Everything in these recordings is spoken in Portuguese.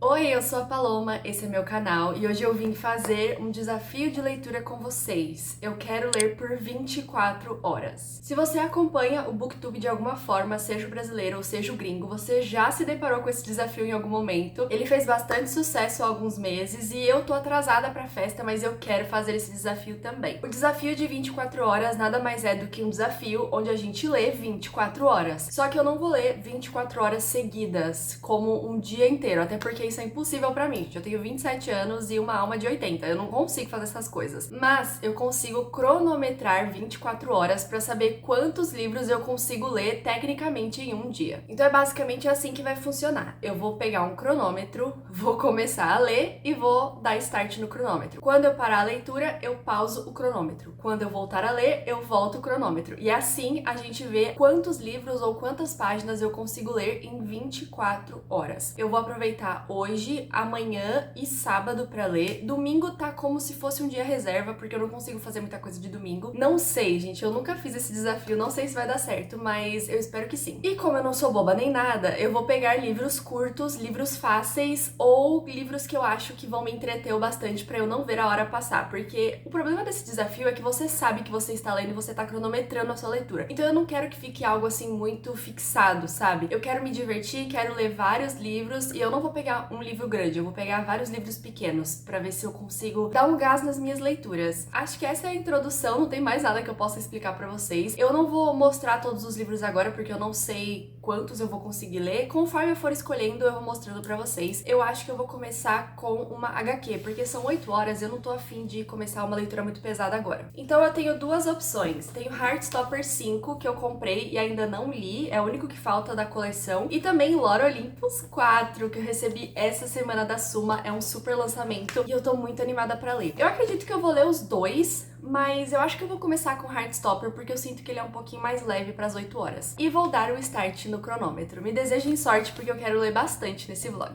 Oi, eu sou a Paloma, esse é meu canal e hoje eu vim fazer um desafio de leitura com vocês. Eu quero ler por 24 horas. Se você acompanha o BookTube de alguma forma, seja o brasileiro ou seja o gringo, você já se deparou com esse desafio em algum momento. Ele fez bastante sucesso há alguns meses e eu tô atrasada pra festa, mas eu quero fazer esse desafio também. O desafio de 24 horas nada mais é do que um desafio onde a gente lê 24 horas. Só que eu não vou ler 24 horas seguidas, como um dia inteiro, até porque isso é impossível pra mim. Eu tenho 27 anos e uma alma de 80. Eu não consigo fazer essas coisas. Mas eu consigo cronometrar 24 horas pra saber quantos livros eu consigo ler tecnicamente em um dia. Então é basicamente assim que vai funcionar. Eu vou pegar um cronômetro, vou começar a ler e vou dar start no cronômetro. Quando eu parar a leitura, eu pauso o cronômetro. Quando eu voltar a ler, eu volto o cronômetro. E assim a gente vê quantos livros ou quantas páginas eu consigo ler em 24 horas. Eu vou aproveitar hoje, amanhã e sábado pra ler. Domingo tá como se fosse um dia reserva, porque eu não consigo fazer muita coisa de domingo. Não sei, gente, eu nunca fiz esse desafio, não sei se vai dar certo, mas eu espero que sim. E como eu não sou boba nem nada, eu vou pegar livros curtos, livros fáceis ou livros que eu acho que vão me entreter o bastante pra eu não ver a hora passar, porque o problema desse desafio é que você sabe que você está lendo e você tá cronometrando a sua leitura. Então eu não quero que fique algo assim muito fixado, sabe? Eu quero me divertir, quero ler vários livros e eu não vou pegar um livro grande, eu vou pegar vários livros pequenos pra ver se eu consigo dar um gás nas minhas leituras. Acho que essa é a introdução, não tem mais nada que eu possa explicar pra vocês. Eu não vou mostrar todos os livros agora porque eu não sei quantos eu vou conseguir ler. Conforme eu for escolhendo, eu vou mostrando pra vocês. Eu acho que eu vou começar com uma HQ, porque são 8 horas e eu não tô afim de começar uma leitura muito pesada agora. Então eu tenho duas opções. Tenho Heartstopper 5, que eu comprei e ainda não li, é o único que falta da coleção. E também Lore Olympus 4, que eu recebi essa semana da Suma, é um super lançamento e eu tô muito animada pra ler. Eu acredito que eu vou ler os dois, mas eu acho que eu vou começar com Heartstopper porque eu sinto que ele é um pouquinho mais leve para as 8 horas. E vou dar o start no cronômetro. Me desejem sorte porque eu quero ler bastante nesse vlog.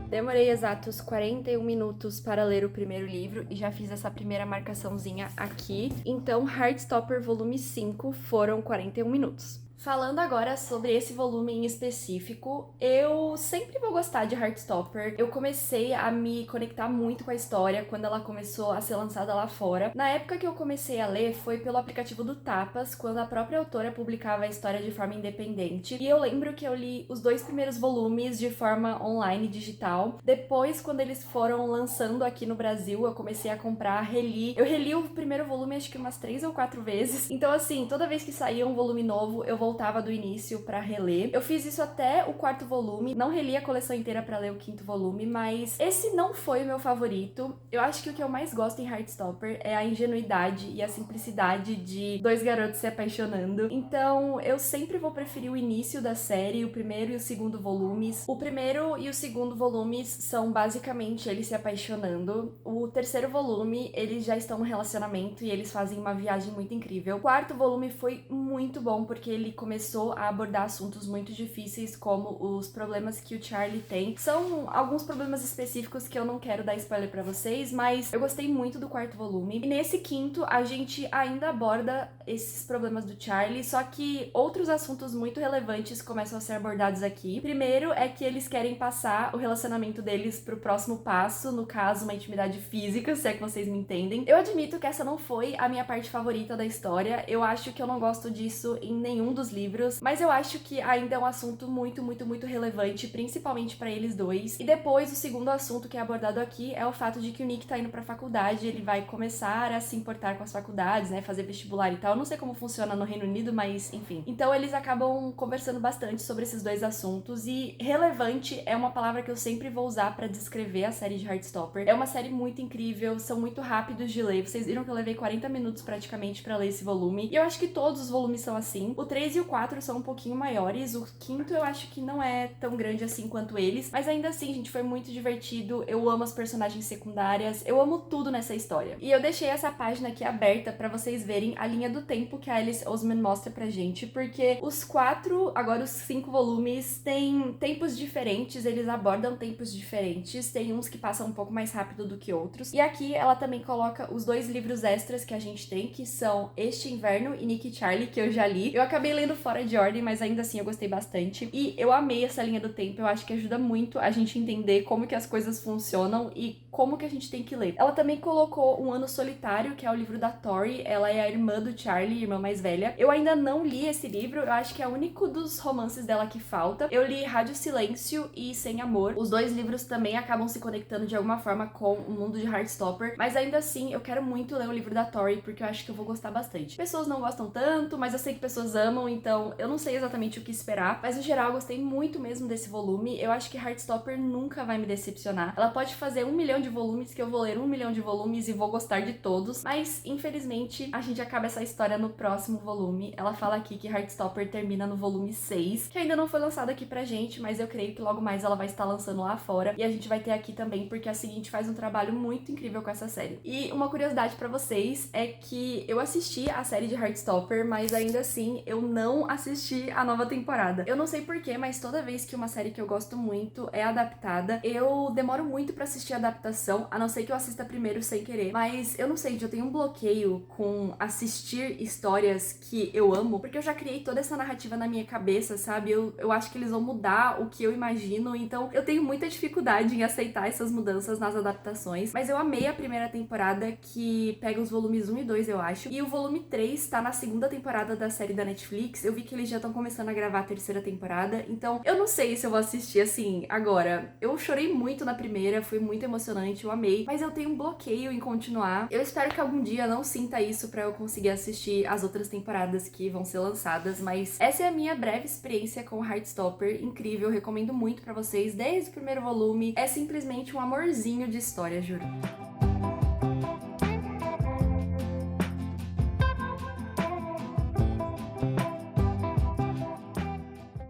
Demorei exatos 41 minutos para ler o primeiro livro e já fiz essa primeira marcaçãozinha aqui. Então, Heartstopper volume 5 foram 41 minutos. Falando agora sobre esse volume em específico, eu sempre vou gostar de Heartstopper. Eu comecei a me conectar muito com a história quando ela começou a ser lançada lá fora. Na época que eu comecei a ler foi pelo aplicativo do Tapas, quando a própria autora publicava a história de forma independente. E eu lembro que eu li os 2 primeiros volumes de forma online digital. Depois, quando eles foram lançando aqui no Brasil, eu comecei a comprar, reli. Eu reli o primeiro volume acho que umas 3 ou 4 vezes. Então assim, toda vez que saía um volume novo, eu voltava do início pra reler. Eu fiz isso até o 4º volume, não reli a coleção inteira pra ler o 5º volume, mas esse não foi o meu favorito. Eu acho que o que eu mais gosto em Heartstopper é a ingenuidade e a simplicidade de 2 garotos se apaixonando. Então eu sempre vou preferir o início da série, o primeiro e o 2º volumes. O primeiro e o 2º volumes são basicamente eles se apaixonando. O 3º volume, eles já estão no relacionamento e eles fazem uma viagem muito incrível. O 4º volume foi muito bom porque ele começou a abordar assuntos muito difíceis, como os problemas que o Charlie tem. São alguns problemas específicos que eu não quero dar spoiler pra vocês, mas eu gostei muito do 4º volume. E nesse 5º, a gente ainda aborda esses problemas do Charlie, só que outros assuntos muito relevantes começam a ser abordados aqui. Primeiro é que eles querem passar o relacionamento deles pro próximo passo, no caso, uma intimidade física, se é que vocês me entendem. Eu admito que essa não foi a minha parte favorita da história. Eu acho que eu não gosto disso em nenhum dos dos livros, mas eu acho que ainda é um assunto muito relevante, principalmente pra eles dois. E depois, o segundo assunto que é abordado aqui é o fato de que o Nick tá indo pra faculdade, ele vai começar a se importar com as faculdades, né, fazer vestibular e tal. Eu não sei como funciona no Reino Unido, mas enfim. Então eles acabam conversando bastante sobre esses dois assuntos, e relevante é uma palavra que eu sempre vou usar pra descrever a série de Heartstopper. É uma série muito incrível, são muito rápidos de ler. Vocês viram que eu levei 40 minutos praticamente pra ler esse volume, e eu acho que todos os volumes são assim. O 3 e o 4 são um pouquinho maiores, o quinto eu acho que não é tão grande assim quanto eles, mas ainda assim, gente, foi muito divertido. Eu amo as personagens secundárias, eu amo tudo nessa história. E eu deixei essa página aqui aberta pra vocês verem a linha do tempo que a Alice Oseman mostra pra gente, porque os 4, agora os 5 volumes, têm tempos diferentes, eles abordam tempos diferentes, tem uns que passam um pouco mais rápido do que outros. E aqui ela também coloca os 2 livros extras que a gente tem, que são Este Inverno e Nick e Charlie, que eu já li. Eu acabei lendo fora de ordem, mas ainda assim eu gostei bastante. E eu amei essa linha do tempo, eu acho que ajuda muito a gente entender como que as coisas funcionam e como que a gente tem que ler. Ela também colocou Um Ano Solitário, que é o livro da Tori. Ela é a irmã do Charlie, irmã mais velha. Eu ainda não li esse livro, eu acho que é o único dos romances dela que falta. Eu li Rádio Silêncio e Sem Amor. Os 2 livros também acabam se conectando de alguma forma com o mundo de Heartstopper, mas ainda assim eu quero muito ler o livro da Tori, porque eu acho que eu vou gostar bastante. Pessoas não gostam tanto, mas eu sei que pessoas amam, então eu não sei exatamente o que esperar, mas no geral eu gostei muito mesmo desse volume. Eu acho que Heartstopper nunca vai me decepcionar. Ela pode fazer 1 milhão de volumes, que eu vou ler 1 milhão de volumes e vou gostar de todos, mas infelizmente a gente acaba essa história no próximo volume. Ela fala aqui que Heartstopper termina no volume 6, que ainda não foi lançado aqui pra gente, mas eu creio que logo mais ela vai estar lançando lá fora, e a gente vai ter aqui também, porque a Seguinte faz um trabalho muito incrível com essa série. E uma curiosidade pra vocês é que eu assisti a série de Heartstopper, mas ainda assim eu não assisti a nova temporada. Eu não sei porquê, mas toda vez que uma série que eu gosto muito é adaptada, eu demoro muito pra assistir a adaptação, a não ser que eu assista primeiro sem querer. Mas eu não sei, eu tenho um bloqueio com assistir histórias que eu amo, porque eu já criei toda essa narrativa na minha cabeça, sabe? Eu acho que eles vão mudar o que eu imagino, então eu tenho muita dificuldade em aceitar essas mudanças nas adaptações. Mas eu amei a primeira temporada, que pega os volumes 1 e 2, eu acho. E o volume 3 tá na segunda temporada da série da Netflix. Eu vi que eles já estão começando a gravar a terceira temporada, então eu não sei se eu vou assistir assim agora. Eu chorei muito na primeira, foi muito emocionante, eu amei, mas eu tenho um bloqueio em continuar. Eu espero que algum dia eu não sinta isso pra eu conseguir assistir as outras temporadas que vão ser lançadas, mas essa é a minha breve experiência com Heartstopper, incrível, eu recomendo muito pra vocês desde o primeiro volume. É simplesmente um amorzinho de história, juro.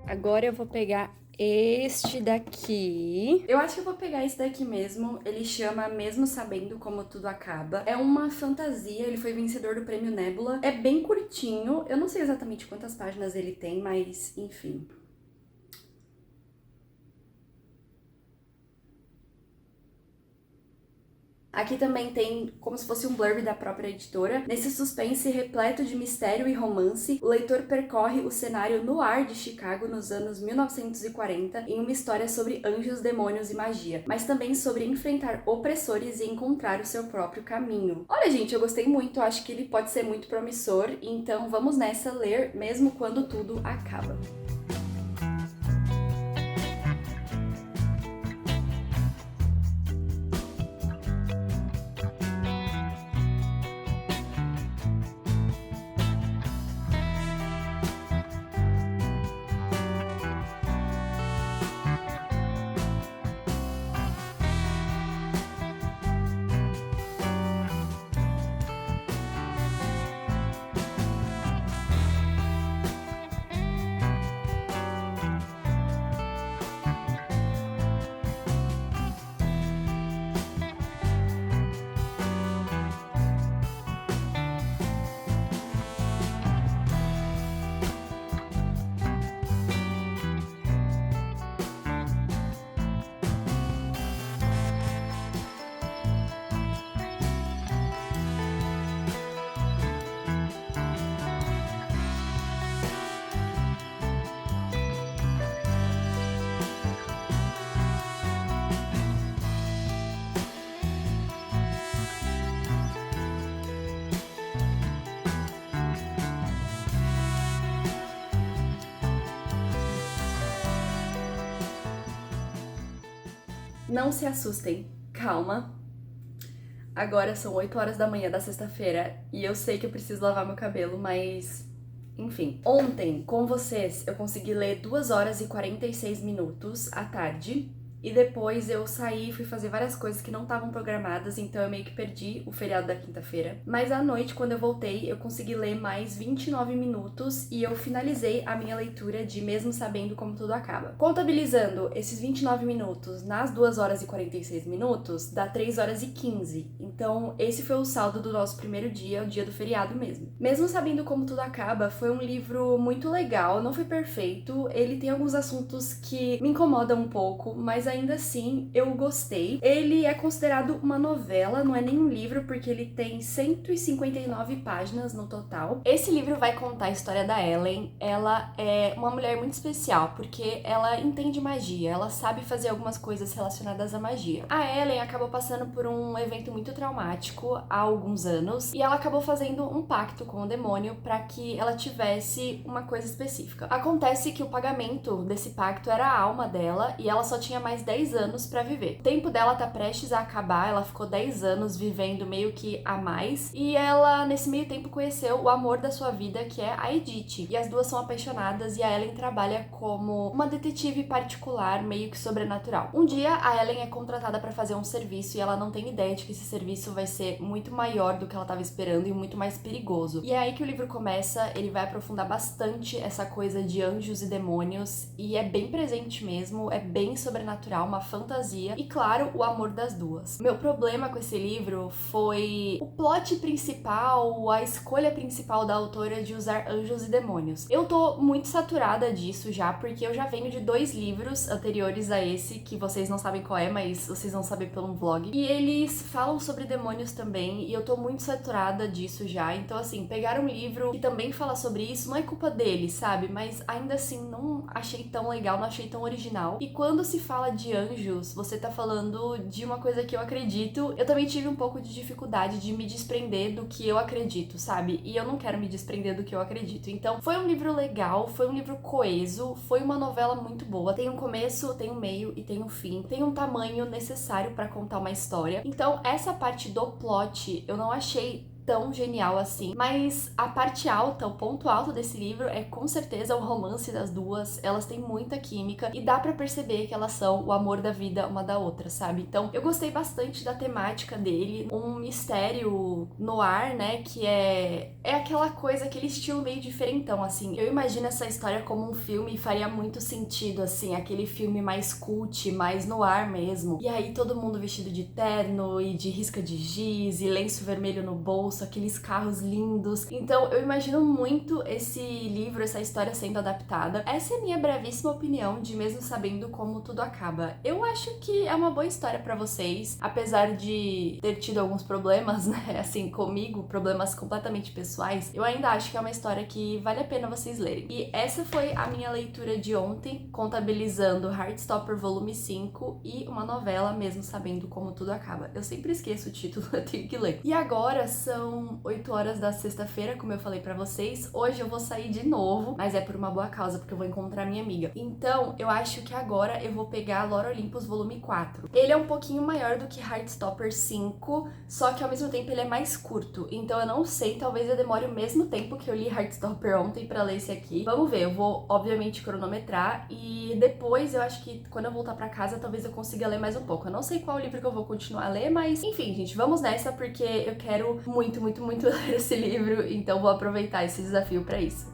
Agora eu vou pegar este daqui. Eu acho que eu vou pegar esse daqui mesmo. Ele chama Mesmo Sabendo Como Tudo Acaba. É uma fantasia, ele foi vencedor do Prêmio Nebula. É bem curtinho, eu não sei exatamente quantas páginas ele tem, mas enfim. Aqui também tem como se fosse um blurb da própria editora. Nesse suspense repleto de mistério e romance, o leitor percorre o cenário no ar de Chicago nos anos 1940 em uma história sobre anjos, demônios e magia, mas também sobre enfrentar opressores e encontrar o seu próprio caminho. Olha, gente, eu gostei muito, acho que ele pode ser muito promissor, então vamos nessa ler Mesmo Quando Tudo Acaba. Não se assustem, calma. Agora são 8 horas da manhã da sexta-feira e eu sei que eu preciso lavar meu cabelo, mas enfim. Ontem, com vocês, eu consegui ler 2 horas e 46 minutos à tarde. E depois eu saí e fui fazer várias coisas que não estavam programadas, então eu meio que perdi o feriado da quinta-feira. Mas à noite, quando eu voltei, eu consegui ler mais 29 minutos e eu finalizei a minha leitura de Mesmo Sabendo Como Tudo Acaba. Contabilizando esses 29 minutos nas 2 horas e 46 minutos, dá 3 horas e 15. Então esse foi o saldo do nosso primeiro dia, o dia do feriado mesmo. Mesmo Sabendo Como Tudo Acaba, foi um livro muito legal, não foi perfeito, ele tem alguns assuntos que me incomodam um pouco, mas ainda assim eu gostei. Ele é considerado uma novela, não é nem um livro, porque ele tem 159 páginas no total. Esse livro vai contar a história da Ellen. Ela é uma mulher muito especial, porque ela entende magia, ela sabe fazer algumas coisas relacionadas à magia. A Ellen acabou passando por um evento muito traumático há alguns anos, e ela acabou fazendo um pacto com o demônio para que ela tivesse uma coisa específica. Acontece que o pagamento desse pacto era a alma dela, e ela só tinha mais 10 anos pra viver. O tempo dela tá prestes a acabar, ela ficou 10 anos vivendo meio que a mais, e ela, nesse meio tempo, conheceu o amor da sua vida, que é a Edith. E as duas são apaixonadas, e a Ellen trabalha como uma detetive particular, meio que sobrenatural. Um dia, a Ellen é contratada pra fazer um serviço, e ela não tem ideia de que esse serviço vai ser muito maior do que ela tava esperando e muito mais perigoso. E é aí que o livro começa, ele vai aprofundar bastante essa coisa de anjos e demônios, e é bem presente mesmo, é bem sobrenatural, uma fantasia e, claro, o amor das duas. Meu problema com esse livro foi o plot principal, a escolha principal da autora de usar anjos e demônios. Eu tô muito saturada disso já, porque eu já venho de 2 livros anteriores a esse, que vocês não sabem qual é, mas vocês vão saber pelo vlog, e eles falam sobre demônios também, e eu tô muito saturada disso já. Então, assim, pegar um livro que também fala sobre isso não é culpa deles, sabe? Mas ainda assim, não achei tão legal, não achei tão original. E quando se fala de anjos, você tá falando de uma coisa que eu acredito. Eu também tive um pouco de dificuldade de me desprender do que eu acredito, sabe? E eu não quero me desprender do que eu acredito. Então, foi um livro legal, foi um livro coeso, foi uma novela muito boa. Tem um começo, tem um meio e tem um fim. Tem um tamanho necessário pra contar uma história. Então, essa parte do plot eu não achei tão genial assim, mas a parte alta, o ponto alto desse livro é com certeza o romance das duas. Elas têm muita química e dá pra perceber que elas são o amor da vida uma da outra, sabe? Então eu gostei bastante da temática dele, um mistério no ar, né, que é aquela coisa, aquele estilo meio diferentão, assim. Eu imagino essa história como um filme e faria muito sentido, assim, aquele filme mais cult, mais no ar mesmo. E aí todo mundo vestido de terno e de risca de giz e lenço vermelho no bolso, aqueles carros lindos. Então eu imagino muito esse livro, essa história sendo adaptada. Essa é a minha brevíssima opinião de Mesmo Sabendo Como Tudo Acaba. Eu acho que é uma boa história pra vocês, apesar de ter tido alguns problemas, né, assim, comigo, problemas completamente pessoais. Eu ainda acho que é uma história que vale a pena vocês lerem. E essa foi a minha leitura de ontem, contabilizando Heartstopper volume 5 e uma novela Mesmo Sabendo Como Tudo Acaba. Eu sempre esqueço o título, eu tenho que ler. E agora são 8 horas da sexta-feira, como eu falei pra vocês. Hoje eu vou sair de novo, mas é por uma boa causa, porque eu vou encontrar minha amiga. Então, eu acho que agora eu vou pegar Lore Olympus volume 4. Ele é um pouquinho maior do que Heartstopper 5, só que ao mesmo tempo ele é mais curto. Então eu não sei, talvez eu demore o mesmo tempo que eu li Heartstopper ontem pra ler esse aqui. Vamos ver, eu vou obviamente cronometrar e depois eu acho que quando eu voltar pra casa talvez eu consiga ler mais um pouco. Eu não sei qual livro que eu vou continuar a ler, mas enfim, gente, vamos nessa porque eu quero muito ler esse livro, então vou aproveitar esse desafio pra isso.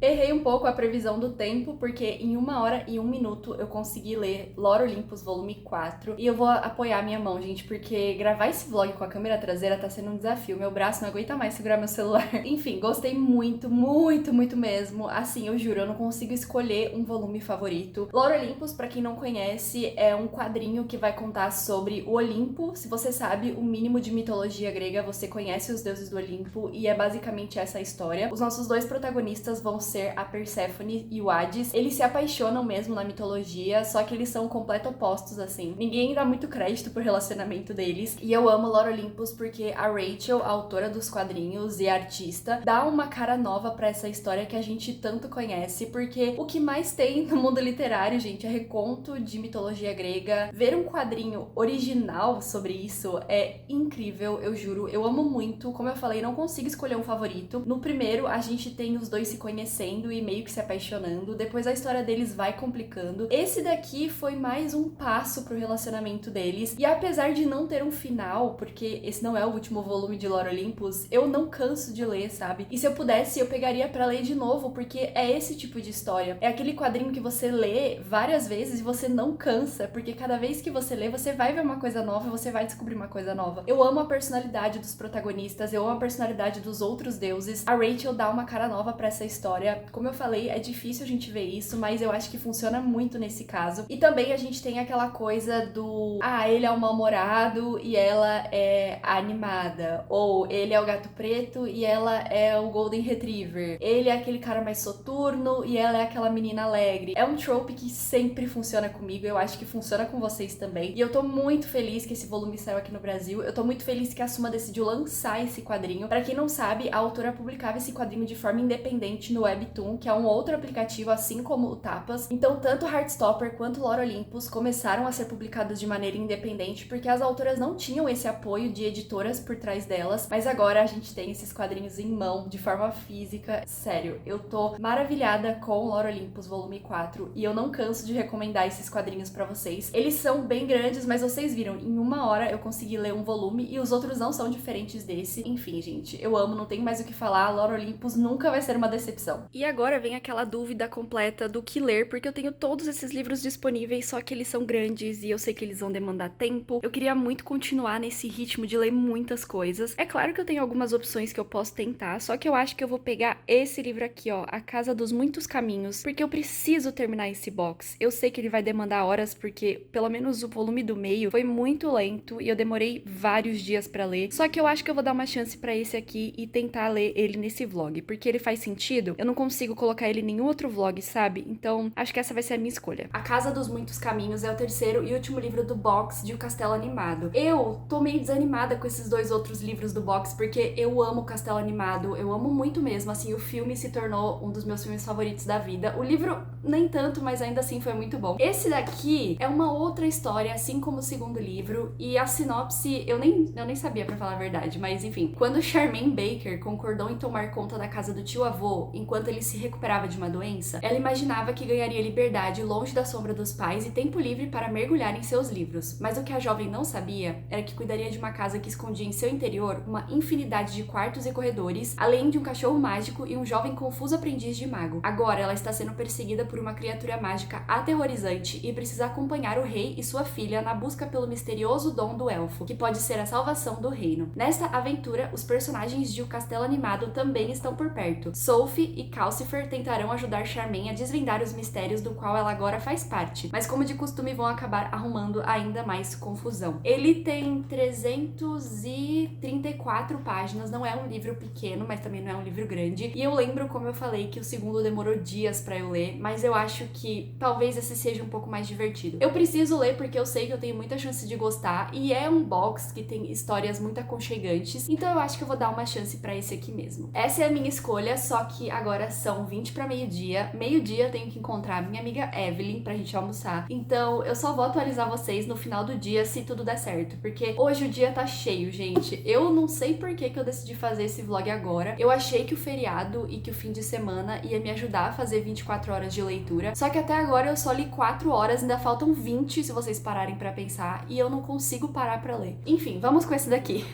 Errei um pouco a previsão do tempo, porque em 1 hora e 1 minuto eu consegui ler Lore Olympus volume 4. E eu vou apoiar minha mão, gente, porque gravar esse vlog com a câmera traseira tá sendo um desafio. Meu braço não aguenta mais segurar meu celular. Enfim, gostei muito, muito, muito mesmo. Assim, eu juro, eu não consigo escolher um volume favorito. Lore Olympus, pra quem não conhece, é um quadrinho que vai contar sobre o Olimpo. Se você sabe o mínimo de mitologia grega, você conhece os deuses do Olimpo, e é basicamente essa a história. Os nossos dois protagonistas vão ser a Perséfone e o Hades. Eles se apaixonam mesmo na mitologia, só que eles são completos opostos, assim. Ninguém dá muito crédito pro relacionamento deles. E eu amo Lore Olympus porque a Rachel, a autora dos quadrinhos e a artista, dá uma cara nova pra essa história que a gente tanto conhece, porque o que mais tem no mundo literário, gente, é reconto de mitologia grega. Ver um quadrinho original sobre isso é incrível, eu juro. Eu amo muito. Como eu falei, não consigo escolher um favorito. No primeiro, a gente tem os dois se conhecendo e meio que se apaixonando. Depois a história deles vai complicando. Esse daqui foi mais um passo pro relacionamento deles. E apesar de não ter um final, porque esse não é o último volume de Lore Olympus, eu não canso de ler, sabe? E se eu pudesse, eu pegaria pra ler de novo, porque é esse tipo de história. É aquele quadrinho que você lê várias vezes e você não cansa, porque cada vez que você lê, você vai ver uma coisa nova e você vai descobrir uma coisa nova. Eu amo a personalidade dos protagonistas, eu amo a personalidade dos outros deuses. A Rachel dá uma cara nova pra essa história. Como eu falei, é difícil a gente ver isso, mas eu acho que funciona muito nesse caso. E também a gente tem aquela coisa do ele é o mal-humorado e ela é a animada, ou ele é o gato preto e ela é o Golden Retriever, ele é aquele cara mais soturno e ela é aquela menina alegre. É um trope que sempre funciona comigo, eu acho que funciona com vocês também. E eu tô muito feliz que esse volume saiu aqui no Brasil. Eu tô muito feliz que a Suma decidiu lançar esse quadrinho. Pra quem não sabe, a autora publicava esse quadrinho de forma independente no Webtoon, que é um outro aplicativo, assim como o Tapas. Então, tanto Heartstopper quanto Lore Olympus começaram a ser publicados de maneira independente, porque as autoras não tinham esse apoio de editoras por trás delas, mas agora a gente tem esses quadrinhos em mão, de forma física. Sério, eu tô maravilhada com Lore Olympus volume 4, e eu não canso de recomendar esses quadrinhos pra vocês. Eles são bem grandes, mas vocês viram, em 1 hora eu consegui ler um volume, e os outros não são diferentes desse. Enfim, gente, eu amo, não tenho mais o que falar, Lore Olympus nunca vai ser uma decepção. E agora vem aquela dúvida completa do que ler, porque eu tenho todos esses livros disponíveis, só que eles são grandes e eu sei que eles vão demandar tempo. Eu queria muito continuar nesse ritmo de ler muitas coisas. É claro que eu tenho algumas opções que eu posso tentar, só que eu acho que eu vou pegar esse livro aqui, ó, A Casa dos Muitos Caminhos, porque eu preciso terminar esse box. Eu sei que ele vai demandar horas, porque pelo menos o volume do meio foi muito lento e eu demorei vários dias pra ler. Só que eu acho que eu vou dar uma chance pra esse aqui e tentar ler ele nesse vlog, porque ele faz sentido. Eu não consigo colocar ele em nenhum outro vlog, sabe? Então, acho que essa vai ser a minha escolha. A Casa dos Muitos Caminhos é o terceiro e último livro do box de O Castelo Animado. Eu tô meio desanimada com esses dois outros livros do box, porque eu amo o Castelo Animado, eu amo muito mesmo, assim, o filme se tornou um dos meus filmes favoritos da vida. O livro, nem tanto, mas ainda assim foi muito bom. Esse daqui é uma outra história, assim como o segundo livro, e a sinopse, eu nem sabia, pra falar a verdade, mas enfim. Quando Charmaine Baker concordou em tomar conta da casa do tio-avô, enquanto ele se recuperava de uma doença, ela imaginava que ganharia liberdade longe da sombra dos pais e tempo livre para mergulhar em seus livros. Mas o que a jovem não sabia era que cuidaria de uma casa que escondia em seu interior uma infinidade de quartos e corredores, além de um cachorro mágico e um jovem confuso aprendiz de mago. Agora ela está sendo perseguida por uma criatura mágica aterrorizante e precisa acompanhar o rei e sua filha na busca pelo misterioso dom do elfo, que pode ser a salvação do reino. Nesta aventura, os personagens de O Castelo Animado também estão por perto. Sophie e Calcifer tentarão ajudar Charmaine a desvendar os mistérios do qual ela agora faz parte, mas como de costume vão acabar arrumando ainda mais confusão. Ele tem 334 páginas, não é um livro pequeno, mas também não é um livro grande, e eu lembro, como eu falei, que o segundo demorou dias pra eu ler, mas eu acho que talvez esse seja um pouco mais divertido. Eu preciso ler porque eu sei que eu tenho muita chance de gostar, e é um box que tem histórias muito aconchegantes, então eu acho que eu vou dar uma chance pra esse aqui mesmo. Essa é a minha escolha, só que agora são 20 pra meio-dia. Meio-dia eu tenho que encontrar minha amiga Evelyn pra gente almoçar, então eu só vou atualizar vocês no final do dia se tudo der certo, porque hoje o dia tá cheio, gente. Eu não sei por que eu decidi fazer esse vlog agora. Eu achei que o feriado e que o fim de semana ia me ajudar a fazer 24 horas de leitura, só que até agora eu só li 4 horas, ainda faltam 20 se vocês pararem pra pensar, e eu não consigo parar pra ler. Enfim, vamos com esse daqui.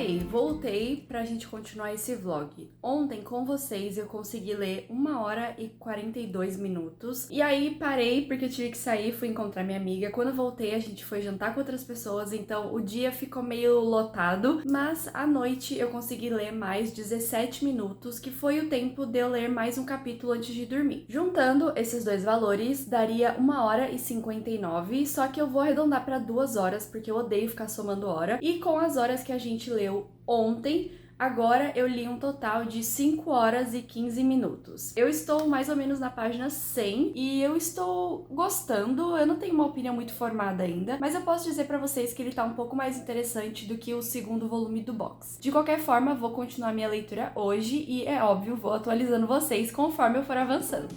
aí, voltei pra gente continuar esse vlog. Ontem, com vocês, eu consegui ler 1h e 42 minutos. E aí, parei porque eu tive que sair, fui encontrar minha amiga. Quando eu voltei, a gente foi jantar com outras pessoas, então o dia ficou meio lotado. Mas à noite, eu consegui ler mais 17 minutos, que foi o tempo de eu ler mais um capítulo antes de dormir. Juntando esses dois valores, daria 1h e 59, só que eu vou arredondar pra 2 horas, porque eu odeio ficar somando hora. E com as horas que a gente leu ontem, agora eu li um total de 5 horas e 15 minutos. Eu estou mais ou menos na página 100 e eu estou gostando. Eu não tenho uma opinião muito formada ainda, mas eu posso dizer pra vocês que ele tá um pouco mais interessante do que o segundo volume do box. De qualquer forma, vou continuar minha leitura hoje e, é óbvio, vou atualizando vocês conforme eu for avançando.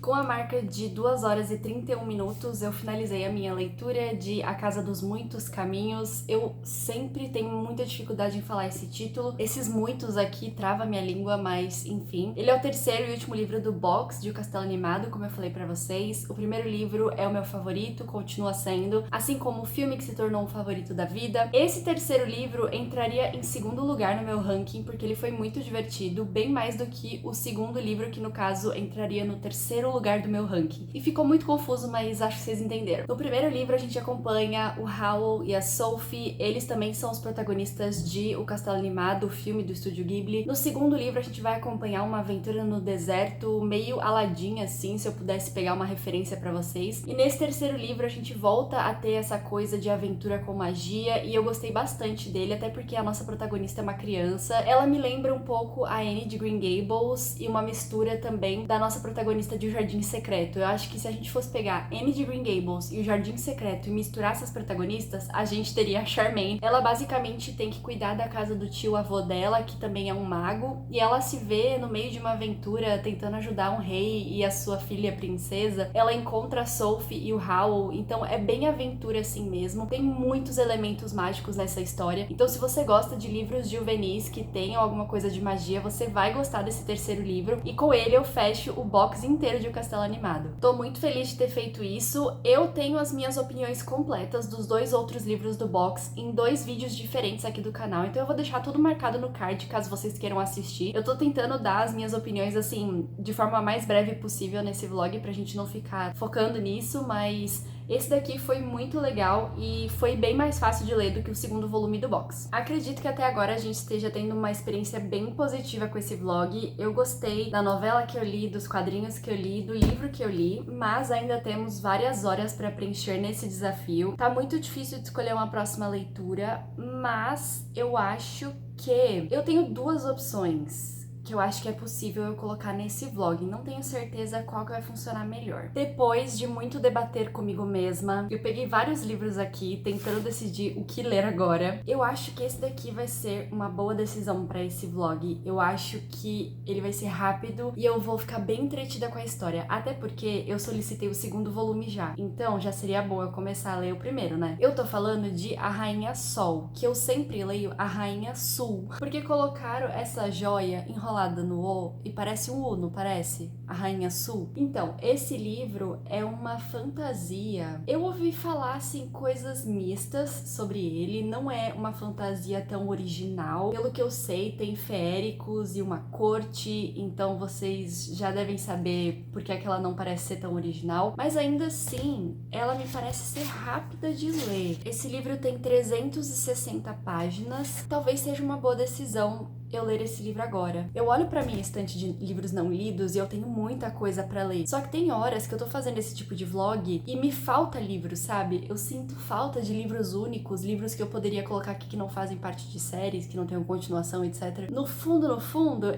Com a marca de 2 horas e 31 minutos, eu finalizei a minha leitura de A Casa dos Muitos Caminhos. Eu sempre tenho muita dificuldade em falar esse título. Esses muitos aqui trava minha língua, mas enfim. Ele é o terceiro e último livro do box de O Castelo Animado, como eu falei pra vocês. O primeiro livro é o meu favorito, continua sendo, assim como o filme que se tornou um favorito da vida. Esse terceiro livro entraria em segundo lugar no meu ranking, porque ele foi muito divertido, bem mais do que o segundo livro, que no caso entraria no terceiro lugar do meu ranking. E ficou muito confuso, mas acho que vocês entenderam. No primeiro livro a gente acompanha o Howell e a Sophie, eles também são os protagonistas de O Castelo Animado, o filme do Estúdio Ghibli. No segundo livro a gente vai acompanhar uma aventura no deserto, meio Aladdin assim, se eu pudesse pegar uma referência pra vocês. E nesse terceiro livro a gente volta a ter essa coisa de aventura com magia, e eu gostei bastante dele, até porque a nossa protagonista é uma criança. Ela me lembra um pouco a Anne de Green Gables e uma mistura também da nossa protagonista de O Jardim Secreto. Eu acho que se a gente fosse pegar Anne de Green Gables e O Jardim Secreto e misturar essas protagonistas, a gente teria a Charmaine. Ela basicamente tem que cuidar da casa do tio avô dela, que também é um mago, e ela se vê no meio de uma aventura tentando ajudar um rei e a sua filha princesa. Ela encontra a Sophie e o Howell, então é bem aventura assim mesmo. Tem muitos elementos mágicos nessa história, então se você gosta de livros juvenis que tenham alguma coisa de magia, você vai gostar desse terceiro livro, e com ele eu fecho o box inteiro de O Castelo Animado. Tô muito feliz de ter feito isso. Eu tenho as minhas opiniões completas dos dois outros livros do box em 2 vídeos diferentes aqui do canal, então eu vou deixar tudo marcado no card caso vocês queiram assistir. Eu tô tentando dar as minhas opiniões assim, de forma mais breve possível nesse vlog, pra gente não ficar focando nisso, mas esse daqui foi muito legal e foi bem mais fácil de ler do que o segundo volume do box. Acredito que até agora a gente esteja tendo uma experiência bem positiva com esse vlog. Eu gostei da novela que eu li, dos quadrinhos que eu li, do livro que eu li, mas ainda temos várias horas para preencher nesse desafio. Tá muito difícil de escolher uma próxima leitura, mas eu acho que eu tenho 2 opções que eu acho que é possível eu colocar nesse vlog. Não tenho certeza qual que vai funcionar melhor. Depois de muito debater comigo mesma, eu peguei vários livros aqui, tentando decidir o que ler agora. Eu acho que esse daqui vai ser uma boa decisão pra esse vlog. Eu acho que ele vai ser rápido e eu vou ficar bem entretida com a história. Até porque eu solicitei o segundo volume já. Então já seria bom eu começar a ler o primeiro, né? Eu tô falando de A Rainha Sol, que eu sempre leio A Rainha Sul, porque colocaram essa joia enrolada no O e parece um U, não parece? A Rainha Sul. Então, esse livro é uma fantasia. Eu ouvi falar, assim, coisas mistas sobre ele. Não é uma fantasia tão original. Pelo que eu sei, tem feéricos e uma corte, então vocês já devem saber por que é que ela não parece ser tão original. Mas ainda assim, ela me parece ser rápida de ler. Esse livro tem 360 páginas. Talvez seja uma boa decisão eu ler esse livro agora. Eu olho pra minha estante de livros não lidos e eu tenho muita coisa pra ler. Só que tem horas que eu tô fazendo esse tipo de vlog e me falta livro, sabe? Eu sinto falta de livros únicos, livros que eu poderia colocar aqui que não fazem parte de séries, que não tenham continuação, etc. No fundo,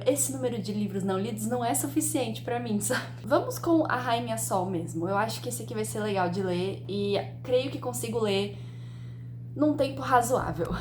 esse número de livros não lidos não é suficiente pra mim, sabe? Vamos com A Rainha Sol mesmo. Eu acho que esse aqui vai ser legal de ler e creio que consigo ler num tempo razoável.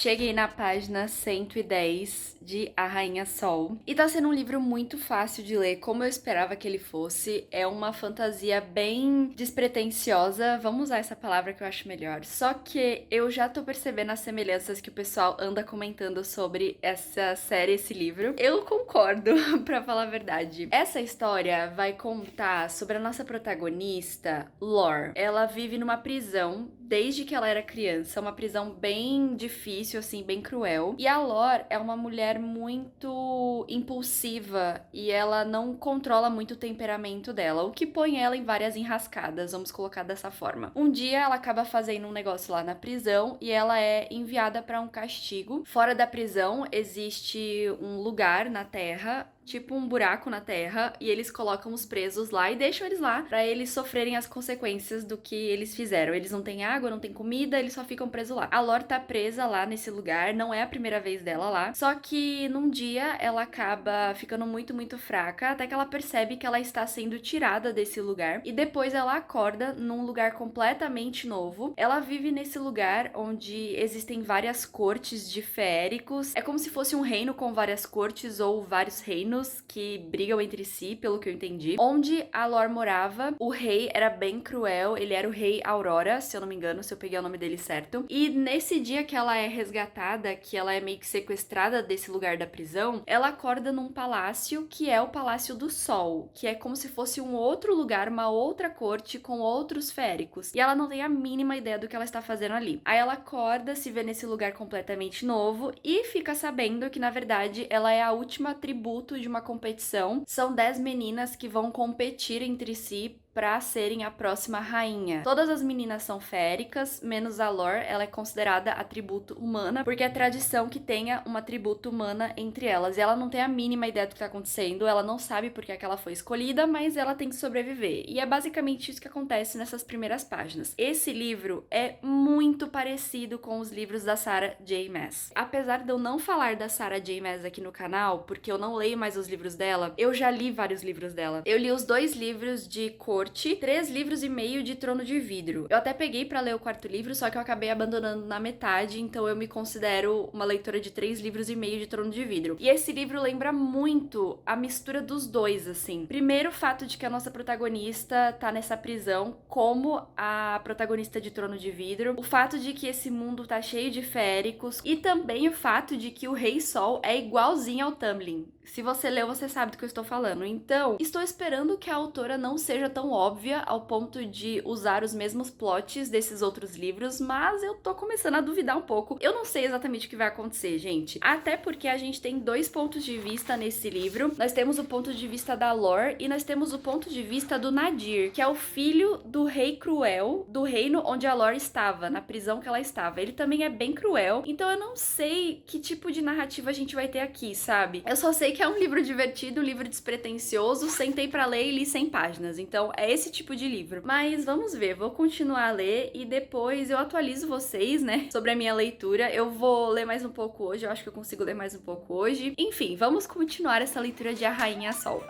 Cheguei na página 110 de A Rainha Sol e tá sendo um livro muito fácil de ler, como eu esperava que ele fosse. É uma fantasia bem despretensiosa, vamos usar essa palavra que eu acho melhor. Só que eu já tô percebendo as semelhanças que o pessoal anda comentando sobre essa série, esse livro. Eu concordo, pra falar a verdade. Essa história vai contar sobre a nossa protagonista, Lore. Ela vive numa prisão desde que ela era criança, uma prisão bem difícil, assim, bem cruel. E a Lore é uma mulher muito impulsiva e ela não controla muito o temperamento dela, o que põe ela em várias enrascadas, vamos colocar dessa forma. Um dia ela acaba fazendo um negócio lá na prisão e ela é enviada para um castigo. Fora da prisão existe um lugar na Terra, tipo um buraco na terra, e eles colocam os presos lá e deixam eles lá pra eles sofrerem as consequências do que eles fizeram. Eles não têm água, não têm comida, eles só ficam presos lá. A Lore tá presa lá nesse lugar, não é a primeira vez dela lá, só que num dia ela acaba ficando muito, muito fraca, até que ela percebe que ela está sendo tirada desse lugar, e depois ela acorda num lugar completamente novo. Ela vive nesse lugar onde existem várias cortes de feéricos, é como se fosse um reino com várias cortes ou vários reinos que brigam entre si, pelo que eu entendi. Onde a Lore morava, o rei era bem cruel, ele era o rei Aurora, se eu não me engano, se eu peguei o nome dele certo. E nesse dia que ela é resgatada, que ela é meio que sequestrada desse lugar da prisão, ela acorda num palácio que é o Palácio do Sol, que é como se fosse um outro lugar, uma outra corte com outros féricos. E ela não tem a mínima ideia do que ela está fazendo ali. Aí ela acorda, se vê nesse lugar completamente novo e fica sabendo que, na verdade, ela é a última tributo de uma competição. São 10 meninas que vão competir entre si pra serem a próxima rainha. Todas as meninas são féricas, menos a Lore, ela é considerada atributo humana, porque é tradição que tenha uma atributo humana entre elas. E ela não tem a mínima ideia do que tá acontecendo, ela não sabe por que ela foi escolhida, mas ela tem que sobreviver. E é basicamente isso que acontece nessas primeiras páginas. Esse livro é muito parecido com os livros da Sarah J. Maas. Apesar de eu não falar da Sarah J. Maas aqui no canal, porque eu não leio mais os livros dela, eu já li vários livros dela. Eu li os 2 livros de cor 3 livros e meio de Trono de Vidro. Eu até peguei pra ler o 4º livro, só que eu acabei abandonando na metade, então eu me considero uma leitora de 3 livros e meio de Trono de Vidro. E esse livro lembra muito a mistura dos dois, assim. Primeiro, o fato de que a nossa protagonista tá nessa prisão como a protagonista de Trono de Vidro, o fato de que esse mundo tá cheio de féricos, e também o fato de que o Rei Sol é igualzinho ao Tamlin. Se você leu, você sabe do que eu estou falando. Então, estou esperando que a autora não seja tão óbvia ao ponto de usar os mesmos plots desses outros livros, mas eu tô começando a duvidar um pouco. Eu não sei exatamente o que vai acontecer, gente. Até porque a gente tem 2 pontos de vista nesse livro. Nós temos o ponto de vista da Lore e nós temos o ponto de vista do Nadir, que é o filho do rei cruel do reino onde a Lore estava, na prisão que ela estava. Ele também é bem cruel, então eu não sei que tipo de narrativa a gente vai ter aqui, sabe? Eu só sei que é um livro divertido, um livro despretensioso, sentei pra ler e li 100 páginas, então é esse tipo de livro. Mas vamos ver, vou continuar a ler e depois eu atualizo vocês, né, sobre a minha leitura. Eu vou ler mais um pouco hoje, eu acho que eu consigo ler mais um pouco hoje. Enfim, vamos continuar essa leitura de A Rainha Sol.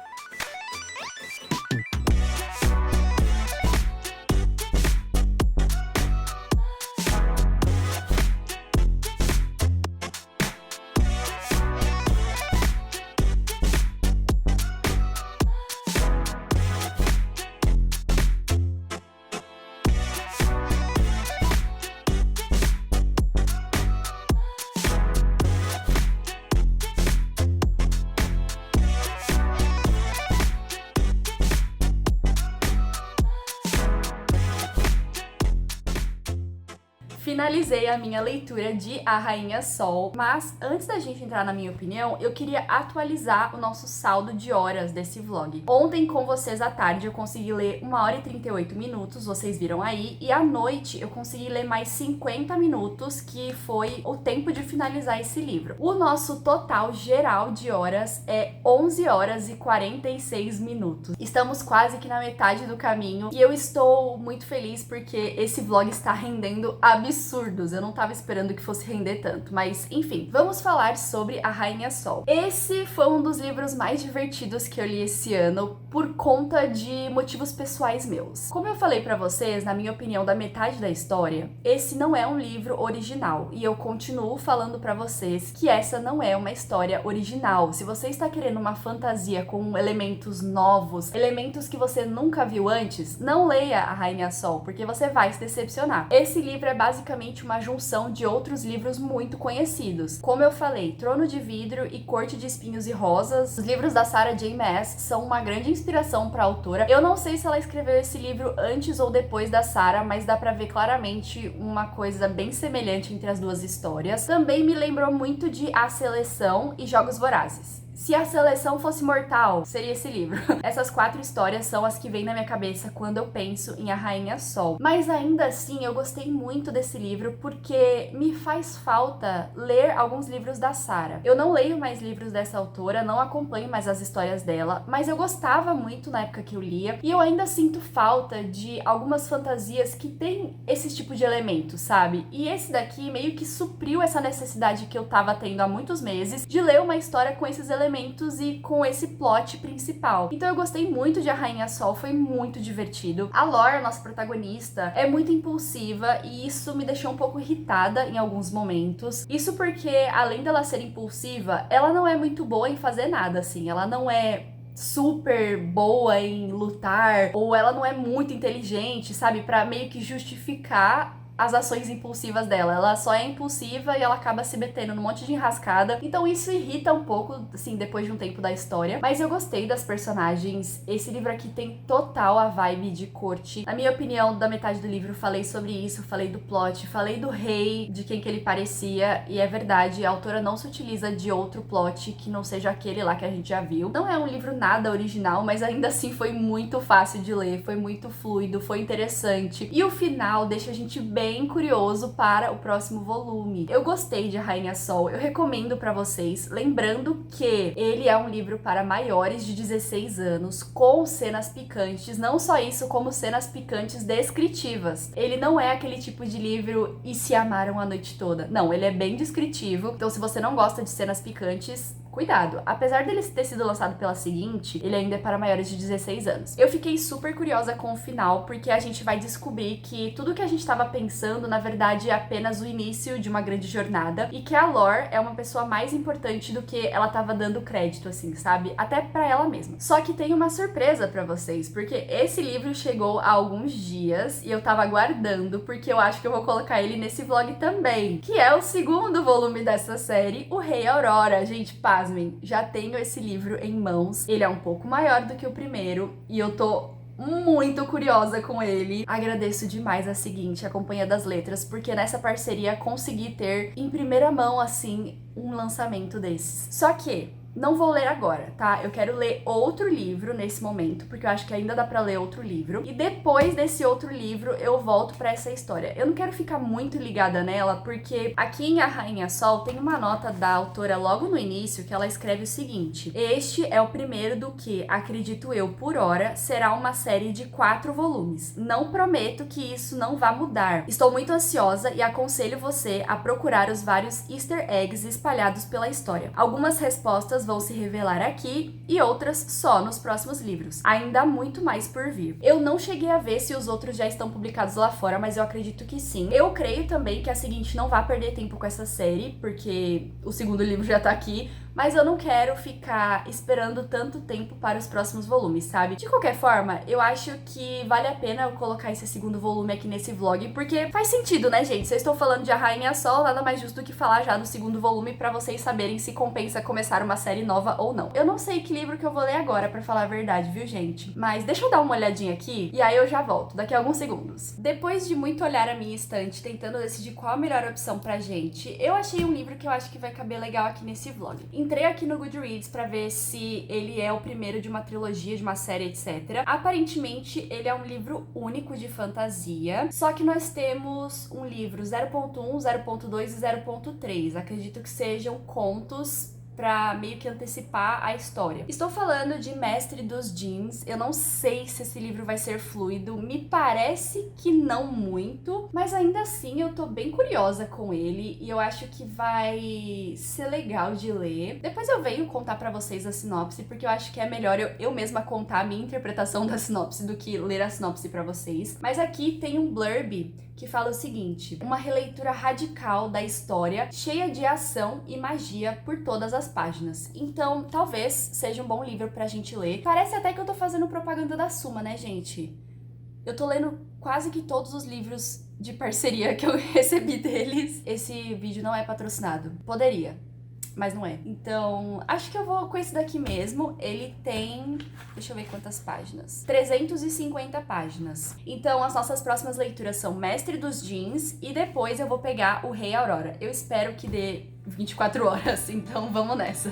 Finalizei a minha leitura de A Rainha Sol, mas antes da gente entrar na minha opinião, eu queria atualizar o nosso saldo de horas desse vlog. Ontem, com vocês à tarde, eu consegui ler 1 hora e 38 minutos, vocês viram aí, e à noite eu consegui ler mais 50 minutos, que foi o tempo de finalizar esse livro. O nosso total geral de horas é 11 horas e 46 minutos. Estamos quase que na metade do caminho e eu estou muito feliz porque esse vlog está rendendo absurdamente absurdos. Eu não tava esperando que fosse render tanto, mas enfim, vamos falar sobre A Rainha Sol. Esse foi um dos livros mais divertidos que eu li esse ano por conta de motivos pessoais meus. Como eu falei pra vocês, na minha opinião, da metade da história, esse não é um livro original e eu continuo falando pra vocês que essa não é uma história original. Se você está querendo uma fantasia com elementos novos, elementos que você nunca viu antes, não leia A Rainha Sol, porque você vai se decepcionar. Esse livro é basicamente uma junção de outros livros muito conhecidos. Como eu falei, Trono de Vidro e Corte de Espinhos e Rosas, os livros da Sarah J. Maas são uma grande inspiração para a autora. Eu não sei se ela escreveu esse livro antes ou depois da Sarah, mas dá pra ver claramente uma coisa bem semelhante entre as duas histórias. Também me lembrou muito de A Seleção e Jogos Vorazes. Se A Seleção fosse mortal, seria esse livro. Essas 4 histórias são as que vêm na minha cabeça quando eu penso em A Rainha Sol. Mas ainda assim, eu gostei muito desse livro porque me faz falta ler alguns livros da Sarah. Eu não leio mais livros dessa autora, não acompanho mais as histórias dela, mas eu gostava muito na época que eu lia e eu ainda sinto falta de algumas fantasias que tem esse tipo de elemento, sabe? E esse daqui meio que supriu essa necessidade que eu tava tendo há muitos meses de ler uma história com esses elementos e com esse plot principal. Então eu gostei muito de A Rainha Sol, foi muito divertido. A Lore, a nossa protagonista, é muito impulsiva e isso me deixou um pouco irritada em alguns momentos. Isso porque, além dela ser impulsiva, ela não é muito boa em fazer nada, assim. Ela não é super boa em lutar, ou ela não é muito inteligente, sabe? Pra meio que justificar as ações impulsivas dela. Ela só é impulsiva e ela acaba se metendo num monte de enrascada. Então isso irrita um pouco, assim, depois de um tempo da história. Mas eu gostei das personagens. Esse livro aqui tem total a vibe de corte. Na minha opinião, da metade do livro, falei sobre isso, falei do plot, falei do rei, de quem que ele parecia. E é verdade, a autora não se utiliza de outro plot que não seja aquele lá que a gente já viu. Não é um livro nada original, mas ainda assim foi muito fácil de ler, foi muito fluido, foi interessante. E o final deixa a gente bem curioso para o próximo volume. Eu gostei de A Rainha Sol, eu recomendo pra vocês, lembrando que ele é um livro para maiores de 16 anos, com cenas picantes, não só isso, como cenas picantes descritivas. Ele não é aquele tipo de livro e se amaram a noite toda. Não, ele é bem descritivo, então se você não gosta de cenas picantes, cuidado. Apesar dele ter sido lançado pela Seguinte, ele ainda é para maiores de 16 anos. Eu fiquei super curiosa com o final, porque a gente vai descobrir que tudo que a gente estava pensando, na verdade, é apenas o início de uma grande jornada, e que a Lore é uma pessoa mais importante do que ela tava dando crédito, assim, sabe? Até pra ela mesma. Só que tem uma surpresa pra vocês, porque esse livro chegou há alguns dias, e eu tava aguardando, porque eu acho que eu vou colocar ele nesse vlog também, que é o segundo volume dessa série, O Rei Aurora. Gente, pasmem, já tenho esse livro em mãos. Ele é um pouco maior do que o primeiro e eu tô muito curiosa com ele. Agradeço demais a Seguinte, a Companhia das Letras, porque nessa parceria consegui ter em primeira mão, assim, um lançamento desses. Só que não vou ler agora, tá? Eu quero ler outro livro nesse momento, porque eu acho que ainda dá pra ler outro livro. E depois desse outro livro, eu volto pra essa história. Eu não quero ficar muito ligada nela, porque aqui em A Rainha Sol tem uma nota da autora logo no início que ela escreve o seguinte: este é o primeiro do que, acredito eu, por hora, será uma série de 4 volumes. Não prometo que isso não vá mudar. Estou muito ansiosa e aconselho você a procurar os vários easter eggs espalhados pela história. Algumas respostas vão se revelar aqui e outras só nos próximos livros. Ainda há muito mais por vir. Eu não cheguei a ver se os outros já estão publicados lá fora, mas eu acredito que sim. Eu creio também que a Seguinte não vai perder tempo com essa série, porque o segundo livro já tá aqui, mas eu não quero ficar esperando tanto tempo para os próximos volumes, sabe? De qualquer forma, eu acho que vale a pena eu colocar esse segundo volume aqui nesse vlog, porque faz sentido, né, gente? Se eu estou falando de A Rainha Sol, nada mais justo do que falar já do segundo volume pra vocês saberem se compensa começar uma série nova ou não. Eu não sei que livro que eu vou ler agora, pra falar a verdade, viu, gente? Mas deixa eu dar uma olhadinha aqui e aí eu já volto, daqui a alguns segundos. Depois de muito olhar a minha estante, tentando decidir qual a melhor opção pra gente, eu achei um livro que eu acho que vai caber legal aqui nesse vlog. Entrei aqui no Goodreads pra ver se ele é o primeiro de uma trilogia, de uma série, etc. Aparentemente, ele é um livro único de fantasia, só que nós temos um livro 0.1, 0.2 e 0.3. Acredito que sejam contos pra meio que antecipar a história. Estou falando de Mestre dos Jeans. Eu não sei se esse livro vai ser fluido, me parece que não muito, mas ainda assim eu tô bem curiosa com ele e eu acho que vai ser legal de ler. Depois eu venho contar pra vocês a sinopse, porque eu acho que é melhor eu mesma contar a minha interpretação da sinopse do que ler a sinopse pra vocês. Mas aqui tem um blurb que fala o seguinte: uma releitura radical da história, cheia de ação e magia por todas as páginas. Então, talvez seja um bom livro pra gente ler. Parece até que eu tô fazendo propaganda da Suma, né, gente? Eu tô lendo quase que todos os livros de parceria que eu recebi deles. Esse vídeo não é patrocinado. Poderia, mas não é. Então, acho que eu vou com esse daqui mesmo. Ele tem, deixa eu ver quantas páginas. 350 páginas. Então, as nossas próximas leituras são Mestre dos Jeans e depois eu vou pegar o Rei Aurora. Eu espero que dê 24 horas, então vamos nessa.